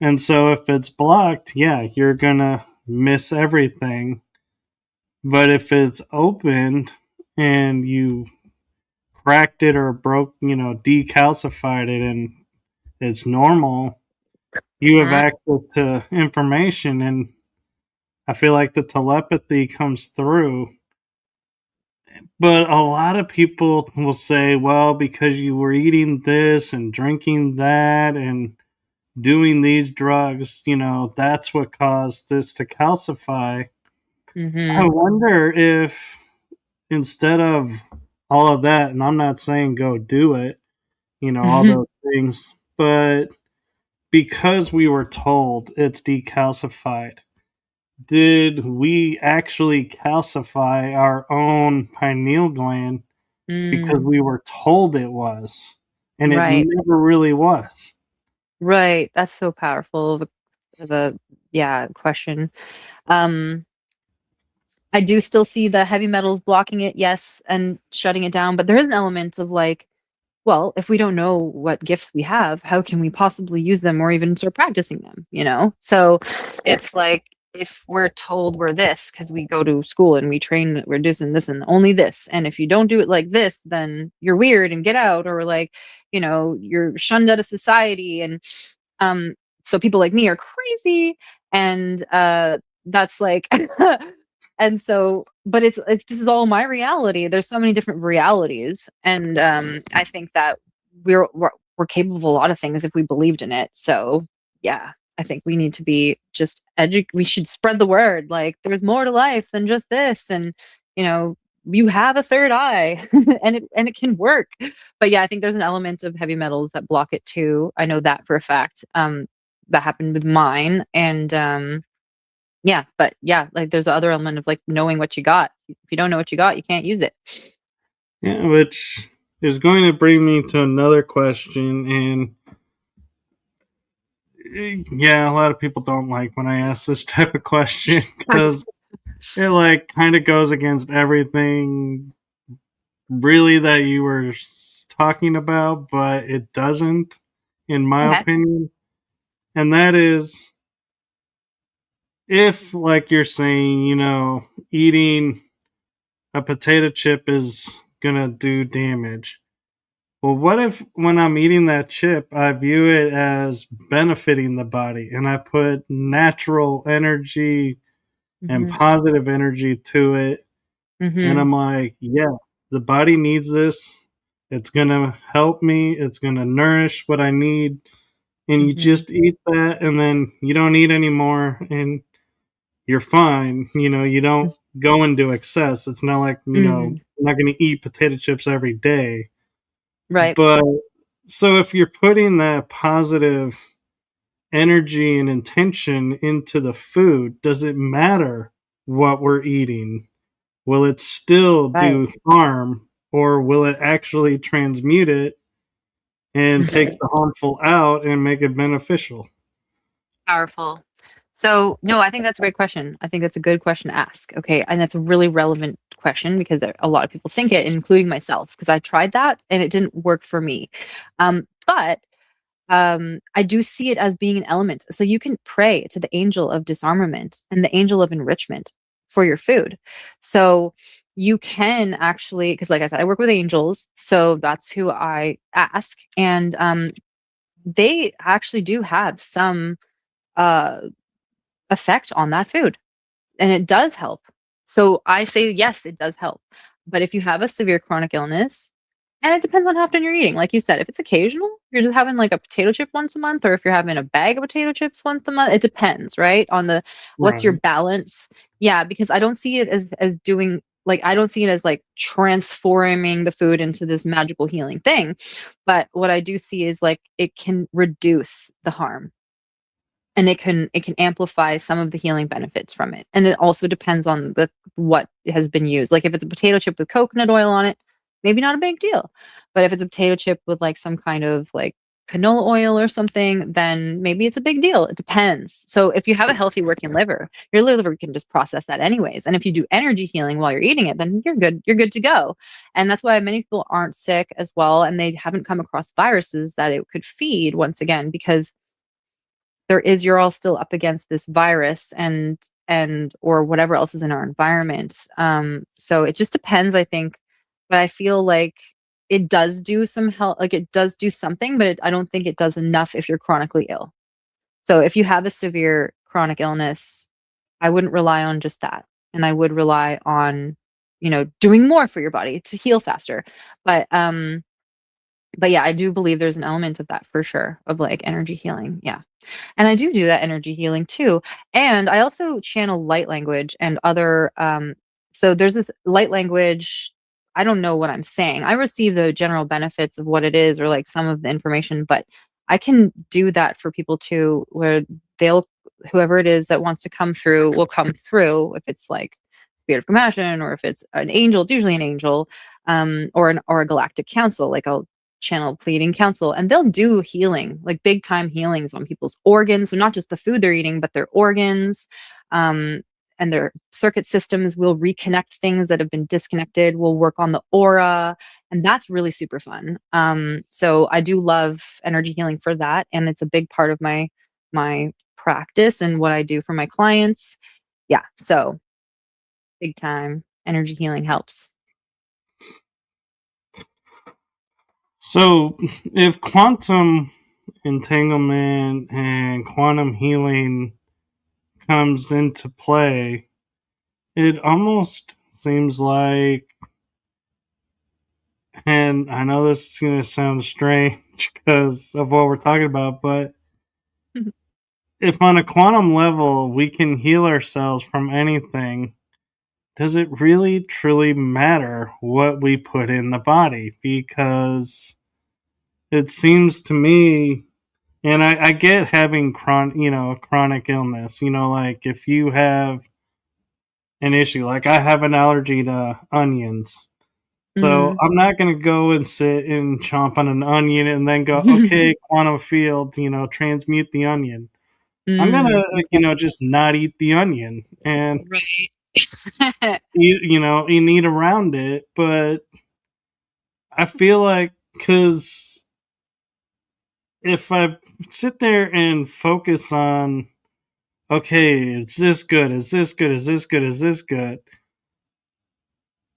And so if it's blocked, yeah, you're gonna miss everything. But if it's opened and you cracked it or broke, decalcified it and it's normal, you have
uh,
access to information. And I feel like the telepathy comes through. But a lot of people will say, well, because you were eating this and drinking that and doing these drugs, that's what caused this to calcify. I
mhm,
wonder if instead of all of that, and I'm not saying go do it, all
mhm,
those things, but because we were told it's decalcified, did we actually calcify our own pineal gland because
mm,
we were told it was? And it
right,
never really was.
right, that's so powerful of a yeah, question. Um I do still see the heavy metals blocking it, yes, and shutting it down, but there is an element of like, well, if we don't know what gifts we have, how can we possibly use them or even start practicing them, you know? So it's like if we're told we're this because we go to school and we train that we're this and this and only this, and if you don't do it like this, then you're weird and get out, or like, you're shunned out of society, and um, so people like me are crazy, and that's like and so but it's this is all my reality. There's so many different realities, and I think that we're capable of a lot of things if we believed in it. So yeah, I think we need to be just we should spread the word, like there's more to life than just this, and you know you have a third eye and it can work. But yeah, I think there's an element of heavy metals that block it too. I know that for a fact. That happened with mine, and yeah, but yeah, like there's the other element of like knowing what you got. If you don't know what you got, you can't use it.
Yeah, which is going to bring me to another question. And yeah, a lot of people don't like when I ask this type of question because it like kind of goes against everything really that you were talking about, but it doesn't, in my
Okay.
opinion. And that is if, like you're saying, eating a potato chip is gonna do damage. Well, what if when I'm eating that chip, I view it as benefiting the body and I put natural energy and
Mhm.
positive energy to it? And
Mhm.
I'm like, yeah, the body needs this. It's going to help me. It's going to nourish what I need. And you
Mhm.
just eat that and then you don't eat anymore and you're fine. You don't go into excess. It's not like,
Mhm.
I'm not going to eat potato chips every day.
Right.
But so if you're putting that positive energy and intention into the food, does it matter what we're eating? Will it still
Right.
do harm, or will it actually transmute it and take the harmful out and make it beneficial?
Powerful. So, no, I think that's a great question. I think that's a good question to ask. Okay. And that's a really relevant question because a lot of people think it, including myself, because I tried that and it didn't work for me. But I do see it as being an element. So you can pray to the angel of disarmament and the angel of enrichment for your food. So you can actually, because like I said, I work with angels. So that's who I ask. And they actually do have some uh, effect on that food, and it does help. So I say, yes, it does help. But if you have a severe chronic illness, and it depends on how often you're eating. Like you said, if it's occasional, you're just having like a potato chip once a month, or if you're having a bag of potato chips once a month, it depends, right? On the what's your
Right.
balance. Yeah, because I don't see it as doing like I don't see it as like transforming the food into this magical healing thing. But what I do see is like it can reduce the harm, and it can amplify some of the healing benefits from it. And it also depends on the what has been used. Like if it's a potato chip with coconut oil on it, maybe not a big deal. But if it's a potato chip with like some kind of like canola oil or something, then maybe it's a big deal. It depends. So if you have a healthy working liver, your liver can just process that anyways. And if you do energy healing while you're eating it, then you're good. You're good to go. And that's why many people aren't sick as well, and they haven't come across viruses that it could feed once again, because you're all still up against this virus and or whatever else is in our environment. So it just depends, I think. But I feel like it does do some help, like it does do something, but I don't think it does enough if you're chronically ill. So if you have a severe chronic illness, I wouldn't rely on just that. And I would rely on, doing more for your body to heal faster. But but yeah, I do believe there's an element of that for sure, of like energy healing. Yeah. And I do that energy healing too. And I also channel light language and other so there's this light language. I don't know what I'm saying. I receive the general benefits of what it is, or like some of the information, but I can do that for people too, where they'll whoever it is that wants to come through will come through, if it's like spirit of compassion, or if it's an angel. It's usually an angel, or a galactic council. Like I'll channel pleading council, and they'll do healing, like big time healings on people's organs. So not just the food they're eating, but their organs, um, and their circuit systems. Will reconnect things that have been disconnected. Will work on the aura, and that's really super fun. So I do love energy healing for that, and it's a big part of my practice and what I do for my clients. Yeah, so big time energy healing helps.
So if quantum entanglement and quantum healing comes into play, it almost seems like, and I know this is going to sound strange because of what we're talking about, but if on a quantum level we can heal ourselves from anything, does it really truly matter what we put in the body? Because it seems to me, and I get having a chronic illness, like if you have an issue, like I have an allergy to onions. So
Mm.
I'm not going to go and sit and chomp on an onion and then go, okay, quantum field, transmute the onion. I'm going
Mm,
to,
okay.
just not eat the onion and
Right.
eat around it. But I feel like, because if I sit there and focus on, okay, is this good? Is this good? Is this good? Is this good?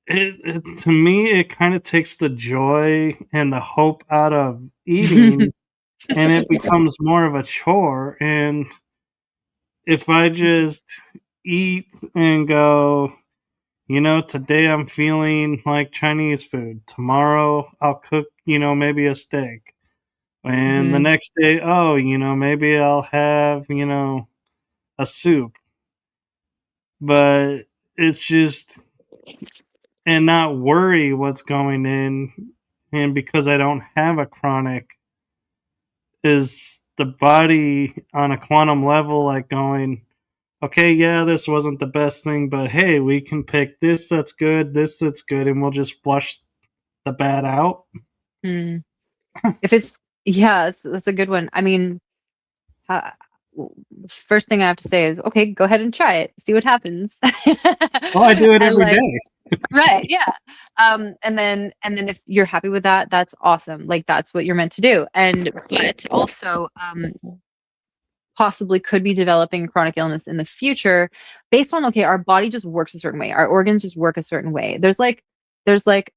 To me, it kind of takes the joy and the hope out of eating, and it becomes more of a chore. And if I just eat and go, today I'm feeling like Chinese food. Tomorrow I'll cook, maybe a steak. And the
Mhm.
next day, oh, maybe I'll have, a soup. But it's just, and not worry what's going in. And because I don't have a chronic, is the body on a quantum level like going, okay, yeah, this wasn't the best thing, but hey, we can pick this that's good, this that's good, and we'll just flush the bad out.
Hmm. If it's yeah, that's a good one. I mean, uh, first thing I have to say is, okay, go ahead and try it, see what happens.
Well, I do it
And
every
like,
day.
right, yeah. And then if you're happy with that, that's awesome. Like that's what you're meant to do. And but also, possibly could be developing chronic illness in the future based on, okay, our body just works a certain way, our organs just work a certain way. There's like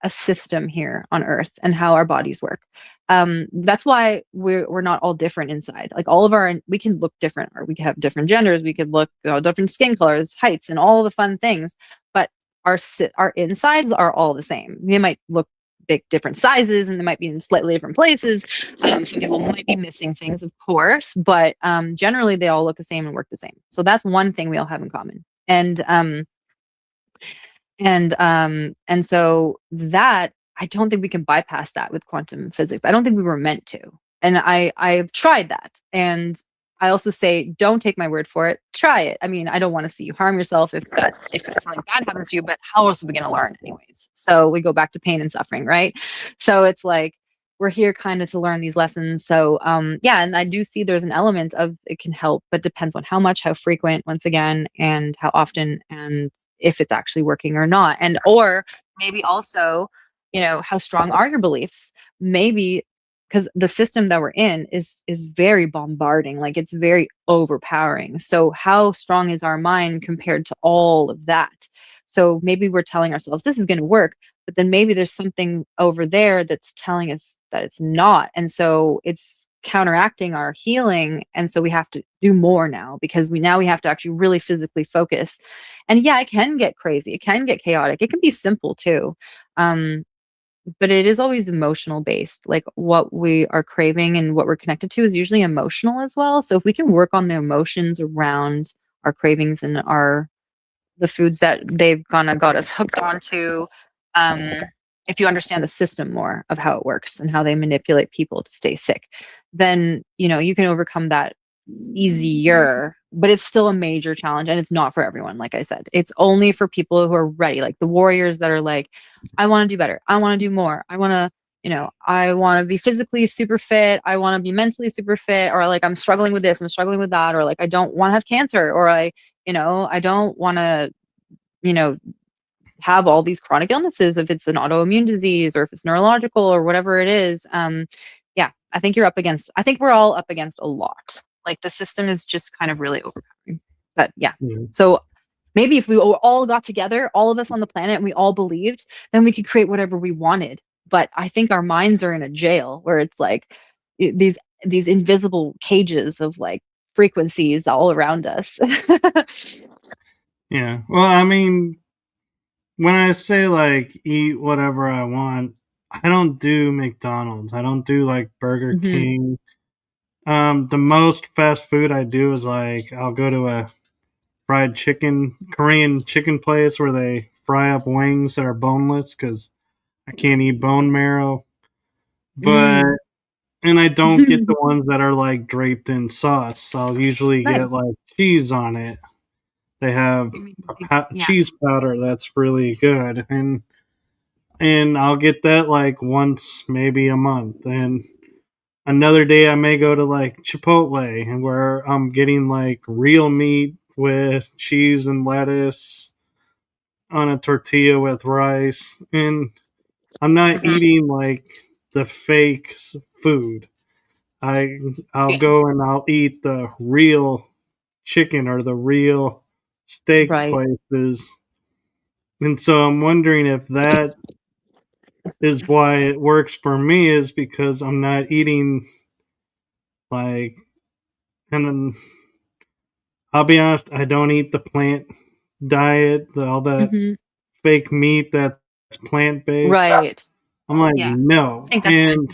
a system here on earth and how our bodies work. That's why we're not all different inside. Like all of our, we can look different, or we could have different genders, we could look, different skin colors, heights, and all the fun things, but our insides are all the same. They might look big different sizes, and they might be in slightly different places. Some people might be missing things, of course, but generally they all look the same and work the same. So that's one thing we all have in common. And so that, I don't think we can bypass that with quantum physics. I don't think we were meant to. And I've tried that. And I also say, don't take my word for it. Try it. I mean, I don't want to see you harm yourself if something bad happens to you, but how else are we going to learn anyways? So we go back to pain and suffering, right? So it's like we're here kind of to learn these lessons. So yeah, and I do see there's an element of it can help, but depends on how much, how frequent, once again, and how often, and if it's actually working or not. And or maybe also, how strong are your beliefs? Maybe because the system that we're in is very bombarding, like it's very overpowering. So how strong is our mind compared to all of that? So maybe we're telling ourselves this is going to work, but then maybe there's something over there that's telling us that it's not, and so it's counteracting our healing. And so we have to do more now, because we have to actually really physically focus. And yeah, it can get crazy, it can get chaotic, it can be simple too. um but it is always emotional based. Like what we are craving and what we're connected to is usually emotional as well. So if we can work on the emotions around our cravings and our the foods that they've kind of got us hooked onto, um, if you understand the system more of how it works and how they manipulate people to stay sick, then you can overcome that easier. But it's still a major challenge, and it's not for everyone. Like I said, it's only for people who are ready, like the warriors that are like, I want to do better, I want to do more, I want to be physically super fit, I want to be mentally super fit, or like I'm struggling with this, I'm struggling with that, or like I don't want to have cancer, or I don't want to, you know, have all these chronic illnesses, if it's an autoimmune disease or if it's neurological or whatever it is. Yeah, I think we're all up against a lot. Like the system is just kind of really overpowering. But yeah.
Yeah.
So maybe if we all got together, all of us on the planet, and we all believed, then we could create whatever we wanted. But I think our minds are in a jail where it's like these invisible cages of like frequencies all around us.
Yeah. Well, I mean, when I say like eat whatever I want, I don't do McDonald's. I don't do like Burger
Hmm.
King. The most fast food I do is like I'll go to a fried chicken, Korean chicken place where they fry up wings that are boneless because I can't eat bone marrow. But
Mm.
and I don't get the ones that are like draped in sauce. I'll usually
Nice.
get like cheese on it. They have
You make a
a
big, yeah.
cheese powder that's really good, and I'll get that like once maybe a month. And another day I may go to like Chipotle, and where I'm getting like real meat with cheese and lettuce on a tortilla with rice, and I'm not
Mhm.
eating like the fake food. I I'll
Yeah.
go and I'll eat the real chicken or the real steak
Right.
places. And so I'm wondering if that is why it works for me, is because I'm not eating like, and then I'll be honest, I don't eat the plant diet, all that
Mhm.
fake meat that's plant based.
Right.
I'm like,
Yeah.
no.
I think that's good.
And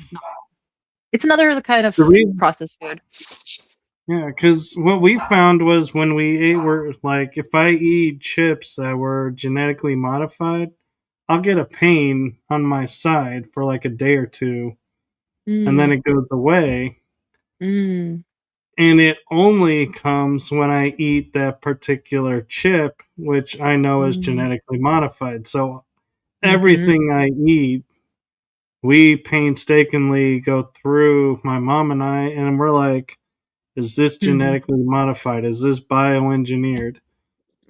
It's another kind of
the reason,
processed food.
yeah, because what we found was when we ate, were like, if I eat chips that were genetically modified, I'll get a pain on my side for like a day or two, and then
Mm.
it goes away.
Mm.
And it only comes when I eat that particular chip, which I know is
Mm.
genetically modified. So
Mhm.
everything I eat, we painstakingly go through, my mom and I, and we're like, is this
Mhm.
genetically modified? Is this bioengineered?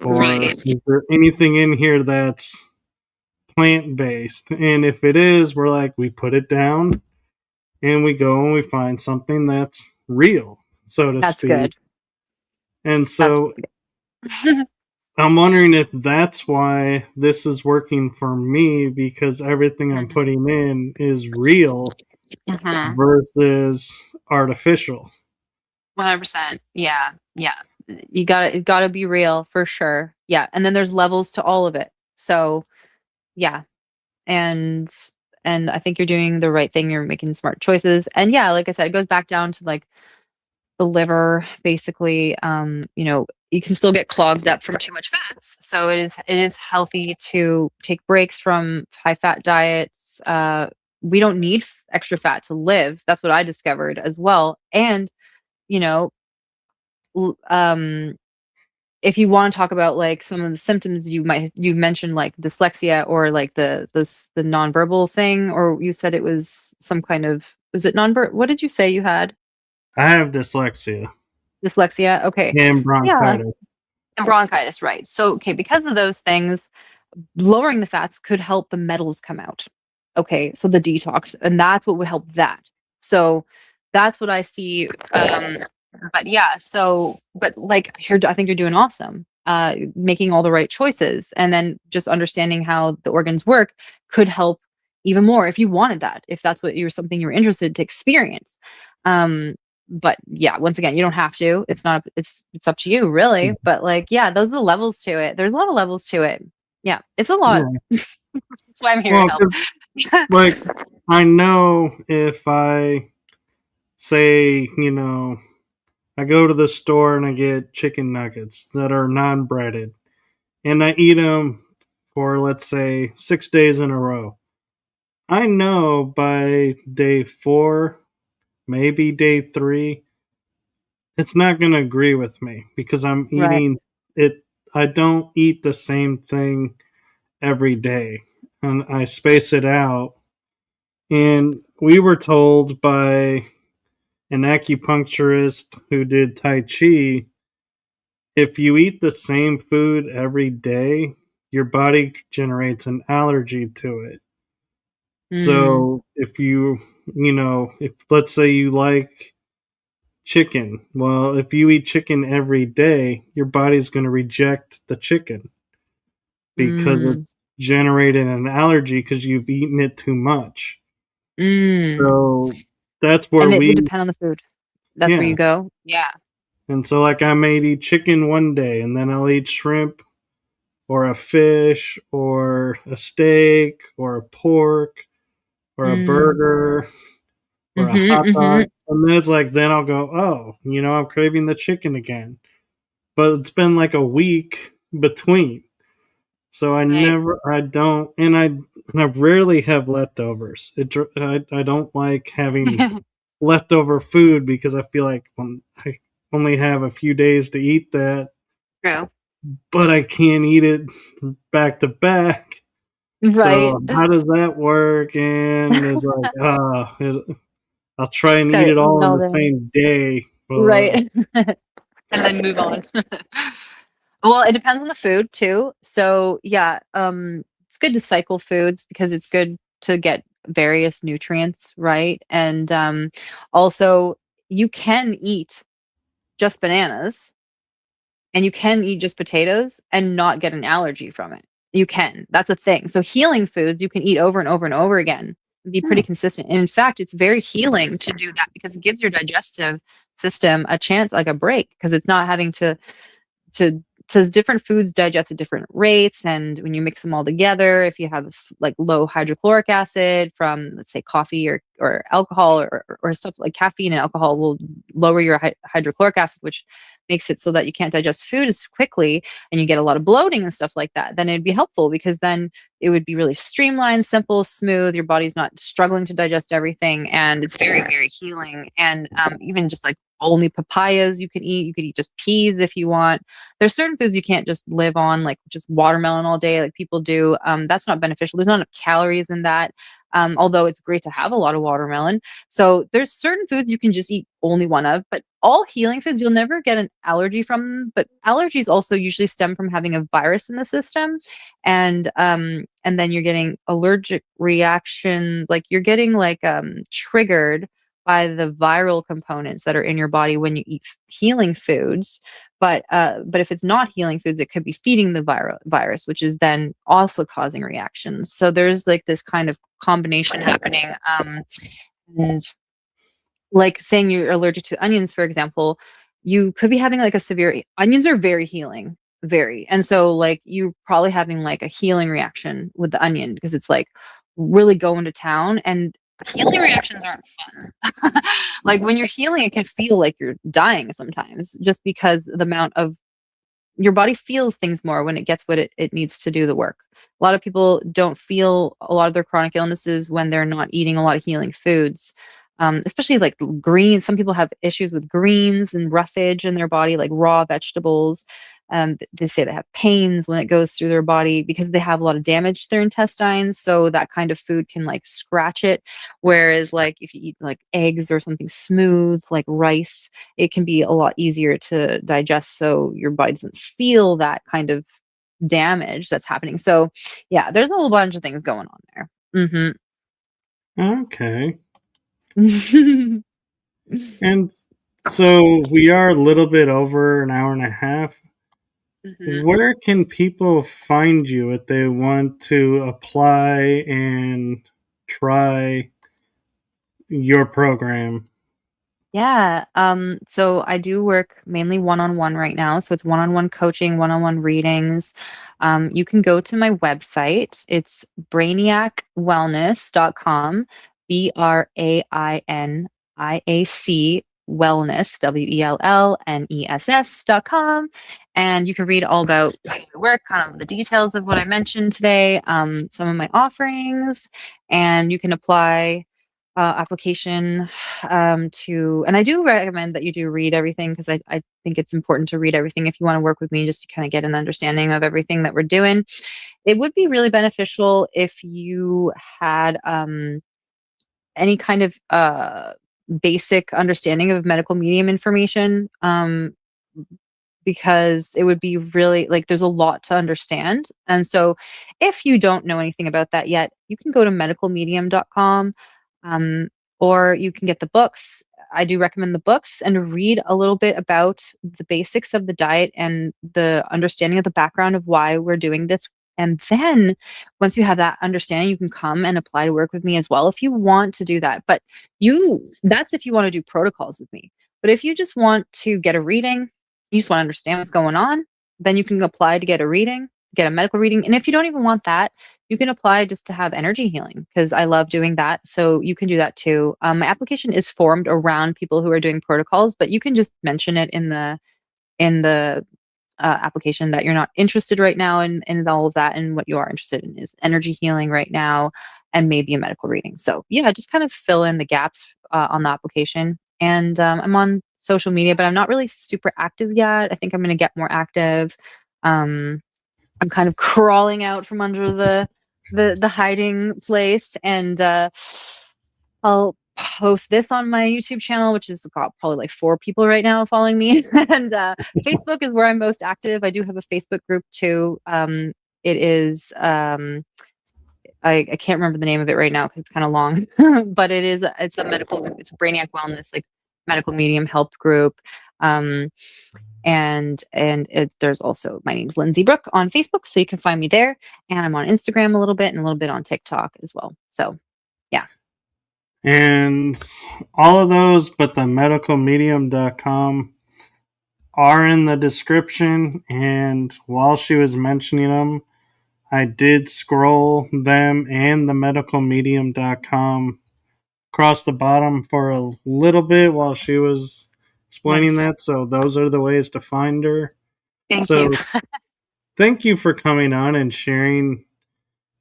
Or
Right.
is there anything in here that's plant based? And if it is, we're like, we put it down and we go and we find something that's real, so to
That's
speak.
good.
And
That's
so
really good.
I'm wondering if that's why this is working for me, because everything I'm
Mhm.
putting in is real
Mhm.
versus artificial.
100%. Yeah. Yeah. It gotta be real for sure. Yeah. And then there's levels to all of it. So yeah. And I think you're doing the right thing. You're making smart choices. And yeah, like I said, it goes back down to like the liver basically. You can still get clogged up from too much fats. So it is healthy to take breaks from high fat diets. We don't need extra fat to live. That's what I discovered as well. And you know, l- um if you want to talk about like some of the symptoms you mentioned like dyslexia or like the nonverbal thing, or you said it was some kind of, was it nonverbal, what did you say you had?
I have dyslexia
Dyslexia, okay.
and
Yeah,
bronchitis.
and bronchitis, right. So okay, because of those things, lowering the fats could help the metals come out. Okay, so the detox, and that's what would help that. So that's what I see. But yeah, so but like I think you're doing awesome. Making all the right choices, and then just understanding how the organs work could help even more if you wanted that, if that's what you're something you're interested to experience. Um, but yeah, once again, you don't have to. It's not. It's up to you, really. But like, yeah, those are the levels to it. There's a lot of levels to it. Yeah, it's a lot.
Yeah.
That's why I'm here to
Well,
help.
'cause, like, I know if I say, I go to the store and I get chicken nuggets that are non breaded and I eat them for, let's say, 6 days in a row. I know by day four, maybe day three, it's not going to agree with me because I'm
Right.
eating it. I don't eat the same thing every day and I space it out. And we were told by an acupuncturist who did Tai Chi, if you eat the same food every day, your body generates an allergy to it.
Mm,
So if let's say you like chicken, well, if you eat chicken every day, your body's going to reject the chicken because it's
mm,
generated an allergy because you've eaten it too much.
mm.
So that's where
And it would
we,
depend on the food. That's where
yeah.
you go? Yeah.
And so, like, I may eat chicken one day, and then I'll eat shrimp or a fish or a steak or a pork or a
Mm.
burger or a
Mhm,
hot dog.
mhm.
And then it's like, then I'll go, oh, I'm craving the chicken again. But it's been like a week between. So
Right.
I don't, and I rarely have leftovers. I don't like having leftover food because I feel like when I only have a few days to eat that,
True.
but I can't eat it back to back.
Right.
So how does that work? And it's like, I'll try and eat
Gotta
it
eat
all in
all
the
day.
same day. But
Right. And then move on. Well, it depends on the food too. So, yeah, it's good to cycle foods because it's good to get various nutrients, right? And, also, you can eat just bananas and you can eat just potatoes and not get an allergy from it. You can. That's a thing. So healing foods you can eat over and over and over again and be
hmm,
pretty consistent. And in fact, it's very healing to do that because it gives your digestive system a chance, like a break, because it's not having to says different foods digest at different rates, and when you mix them all together, if you have like low hydrochloric acid from, let's say, coffee or alcohol, or stuff like caffeine and alcohol will lower your hydrochloric acid, which makes it so that you can't digest food as quickly, and you get a lot of bloating and stuff like that, then it'd be helpful, because then it would be really streamlined, simple, smooth. Your body's not struggling to digest everything, and it's very, very healing. And even just like only papayas you can eat. You could eat just peas if you want. There's certain foods you can't just live on, like just watermelon all day, like people do. That's not beneficial. There's not enough calories in that. Although it's great to have a lot of watermelon. So there's certain foods you can just eat only one of, but all healing foods, you'll never get an allergy from them. But allergies also usually stem from having a virus in the system. And then you're getting allergic reactions, like you're getting like triggered by the viral components that are in your body when you eat healing foods. But if it's not healing foods, it could be feeding the virus, which is then also causing reactions. So there's like this kind of combination happening. And like saying you're allergic to onions, for example, you could be having like a severe, onions are very healing, very. And so like you're probably having like a healing reaction with the onion, because it's like really going to town, and healing reactions aren't fun. Like when you're healing, it can feel like you're dying sometimes, just because the amount of your body feels things more when it gets what it needs to do the work. A lot of people don't feel a lot of their chronic illnesses when they're not eating a lot of healing foods. Especially like greens. Some people have issues with greens and roughage in their body, like raw vegetables. They say they have pains when it goes through their body because they have a lot of damage to their intestines. So that kind of food can like scratch it. Whereas like if you eat like eggs or something smooth like rice, it can be a lot easier to digest. So your body doesn't feel that kind of damage that's happening. So yeah, there's a whole bunch of things going on there.
Okay.
Mm-hmm.
And so we are a little bit over an hour and a half.
Mhm.
Where can people find you if they want to apply and try your program?
Yeah. So I do work mainly one-on-one right now. So it's one-on-one coaching, one-on-one readings. You can go to my website. It's brainiacwellness.com, BRAINIAC wellness, WELLNESS.com. And you can read all about how I work, kind of the details of what I mentioned today, some of my offerings, and you can apply application and I do recommend that you do read everything, because I think it's important to read everything if you want to work with me, just to kind of get an understanding of everything that we're doing. It would be really beneficial if you had any kind of basic understanding of medical medium information, because it would be really like there's a lot to understand. And so if you don't know anything about that yet, you can go to medicalmedium.com, um, or you can get the books. I do recommend the books, and read a little bit about the basics of the diet and the understanding of the background of why we're doing this. And then once you have that understanding, you can come and apply to work with me as well if you want to do that. But that's if you want to do protocols with me. But if you just want to get a reading, you just want to understand what's going on, then you can apply to get a reading, get a medical reading. And if you don't even want that, you can apply just to have energy healing, because I love doing that. So you can do that too. My application is formed around people who are doing protocols, but you can just mention it in the application that you're not interested right now in all of that, and what you are interested in is energy healing right now, and maybe a medical reading. So yeah, just kind of fill in the gaps on the application. And I'm on social media, but I'm not really super active yet. I think I'm going to get more active. Um, I'm kind of crawling out from under the hiding place, and I'll post this on my YouTube channel, which has got probably like 4 people right now following me. And Facebook is where I'm most active. I do have a Facebook group too. It is I can't remember the name of it right now because it's kind of long, but it's a medical, it's a Brainiac Wellness, like medical medium help group. Um, and there's also, my name's Lindsay Brooke on Facebook, so you can find me there. And I'm on Instagram a little bit, and a little bit on TikTok as well. So yeah.
And all of those, but the medicalmedium.com, are in the description. And while she was mentioning them, I did scroll them and the medicalmedium.com across the bottom for a little bit while she was explaining
Nice.
that. So those are the ways to find her.
Thank you.
So thank you for coming on and sharing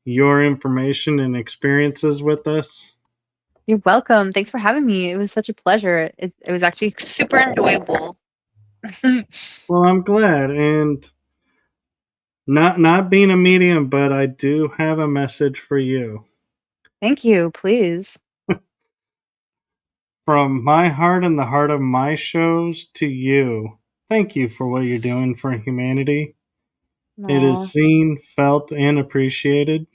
your information and experiences with us.
You're welcome. Thanks for having me. It was such a pleasure. It was actually super enjoyable.
Well, I'm glad. And not being a medium, but I do have a message for you.
Thank you. Please.
From my heart and the heart of my shows to you, thank you for what you're doing for humanity. It
Aw.
is seen, felt, and appreciated.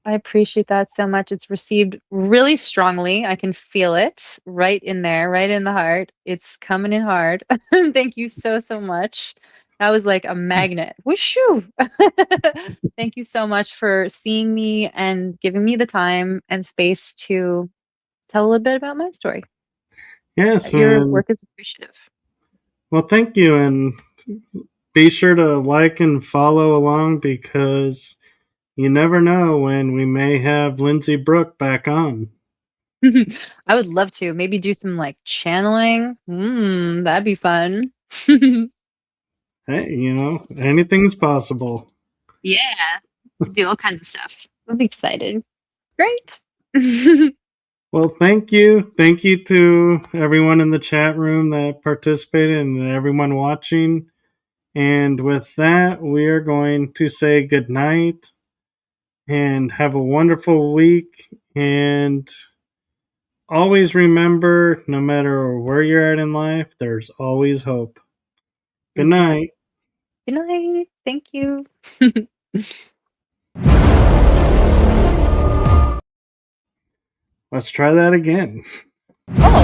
I appreciate that so much. It's received really strongly. I can feel it right in there, right in the heart. It's coming in hard. Thank you so, so much. That was like a magnet. Whooshu! Thank you so much for seeing me and giving me the time and space to tell a little bit about my story.
Yes,
Your
and
work is appreciative.
well, thank you. And be sure to like and follow along because you never know when we may have Lindsay Brooke back on.
I would love to maybe do some like channeling. That'd be fun.
Hey, anything's possible.
Yeah, do all kinds of stuff. I'm excited. Great.
Well, thank you. Thank you to everyone in the chat room that participated and everyone watching. And with that, we are going to say good night and have a wonderful week. And always remember, no matter where you're at in life, there's always hope. Good night.
Good night. Thank you.
Let's try that again.
Oh.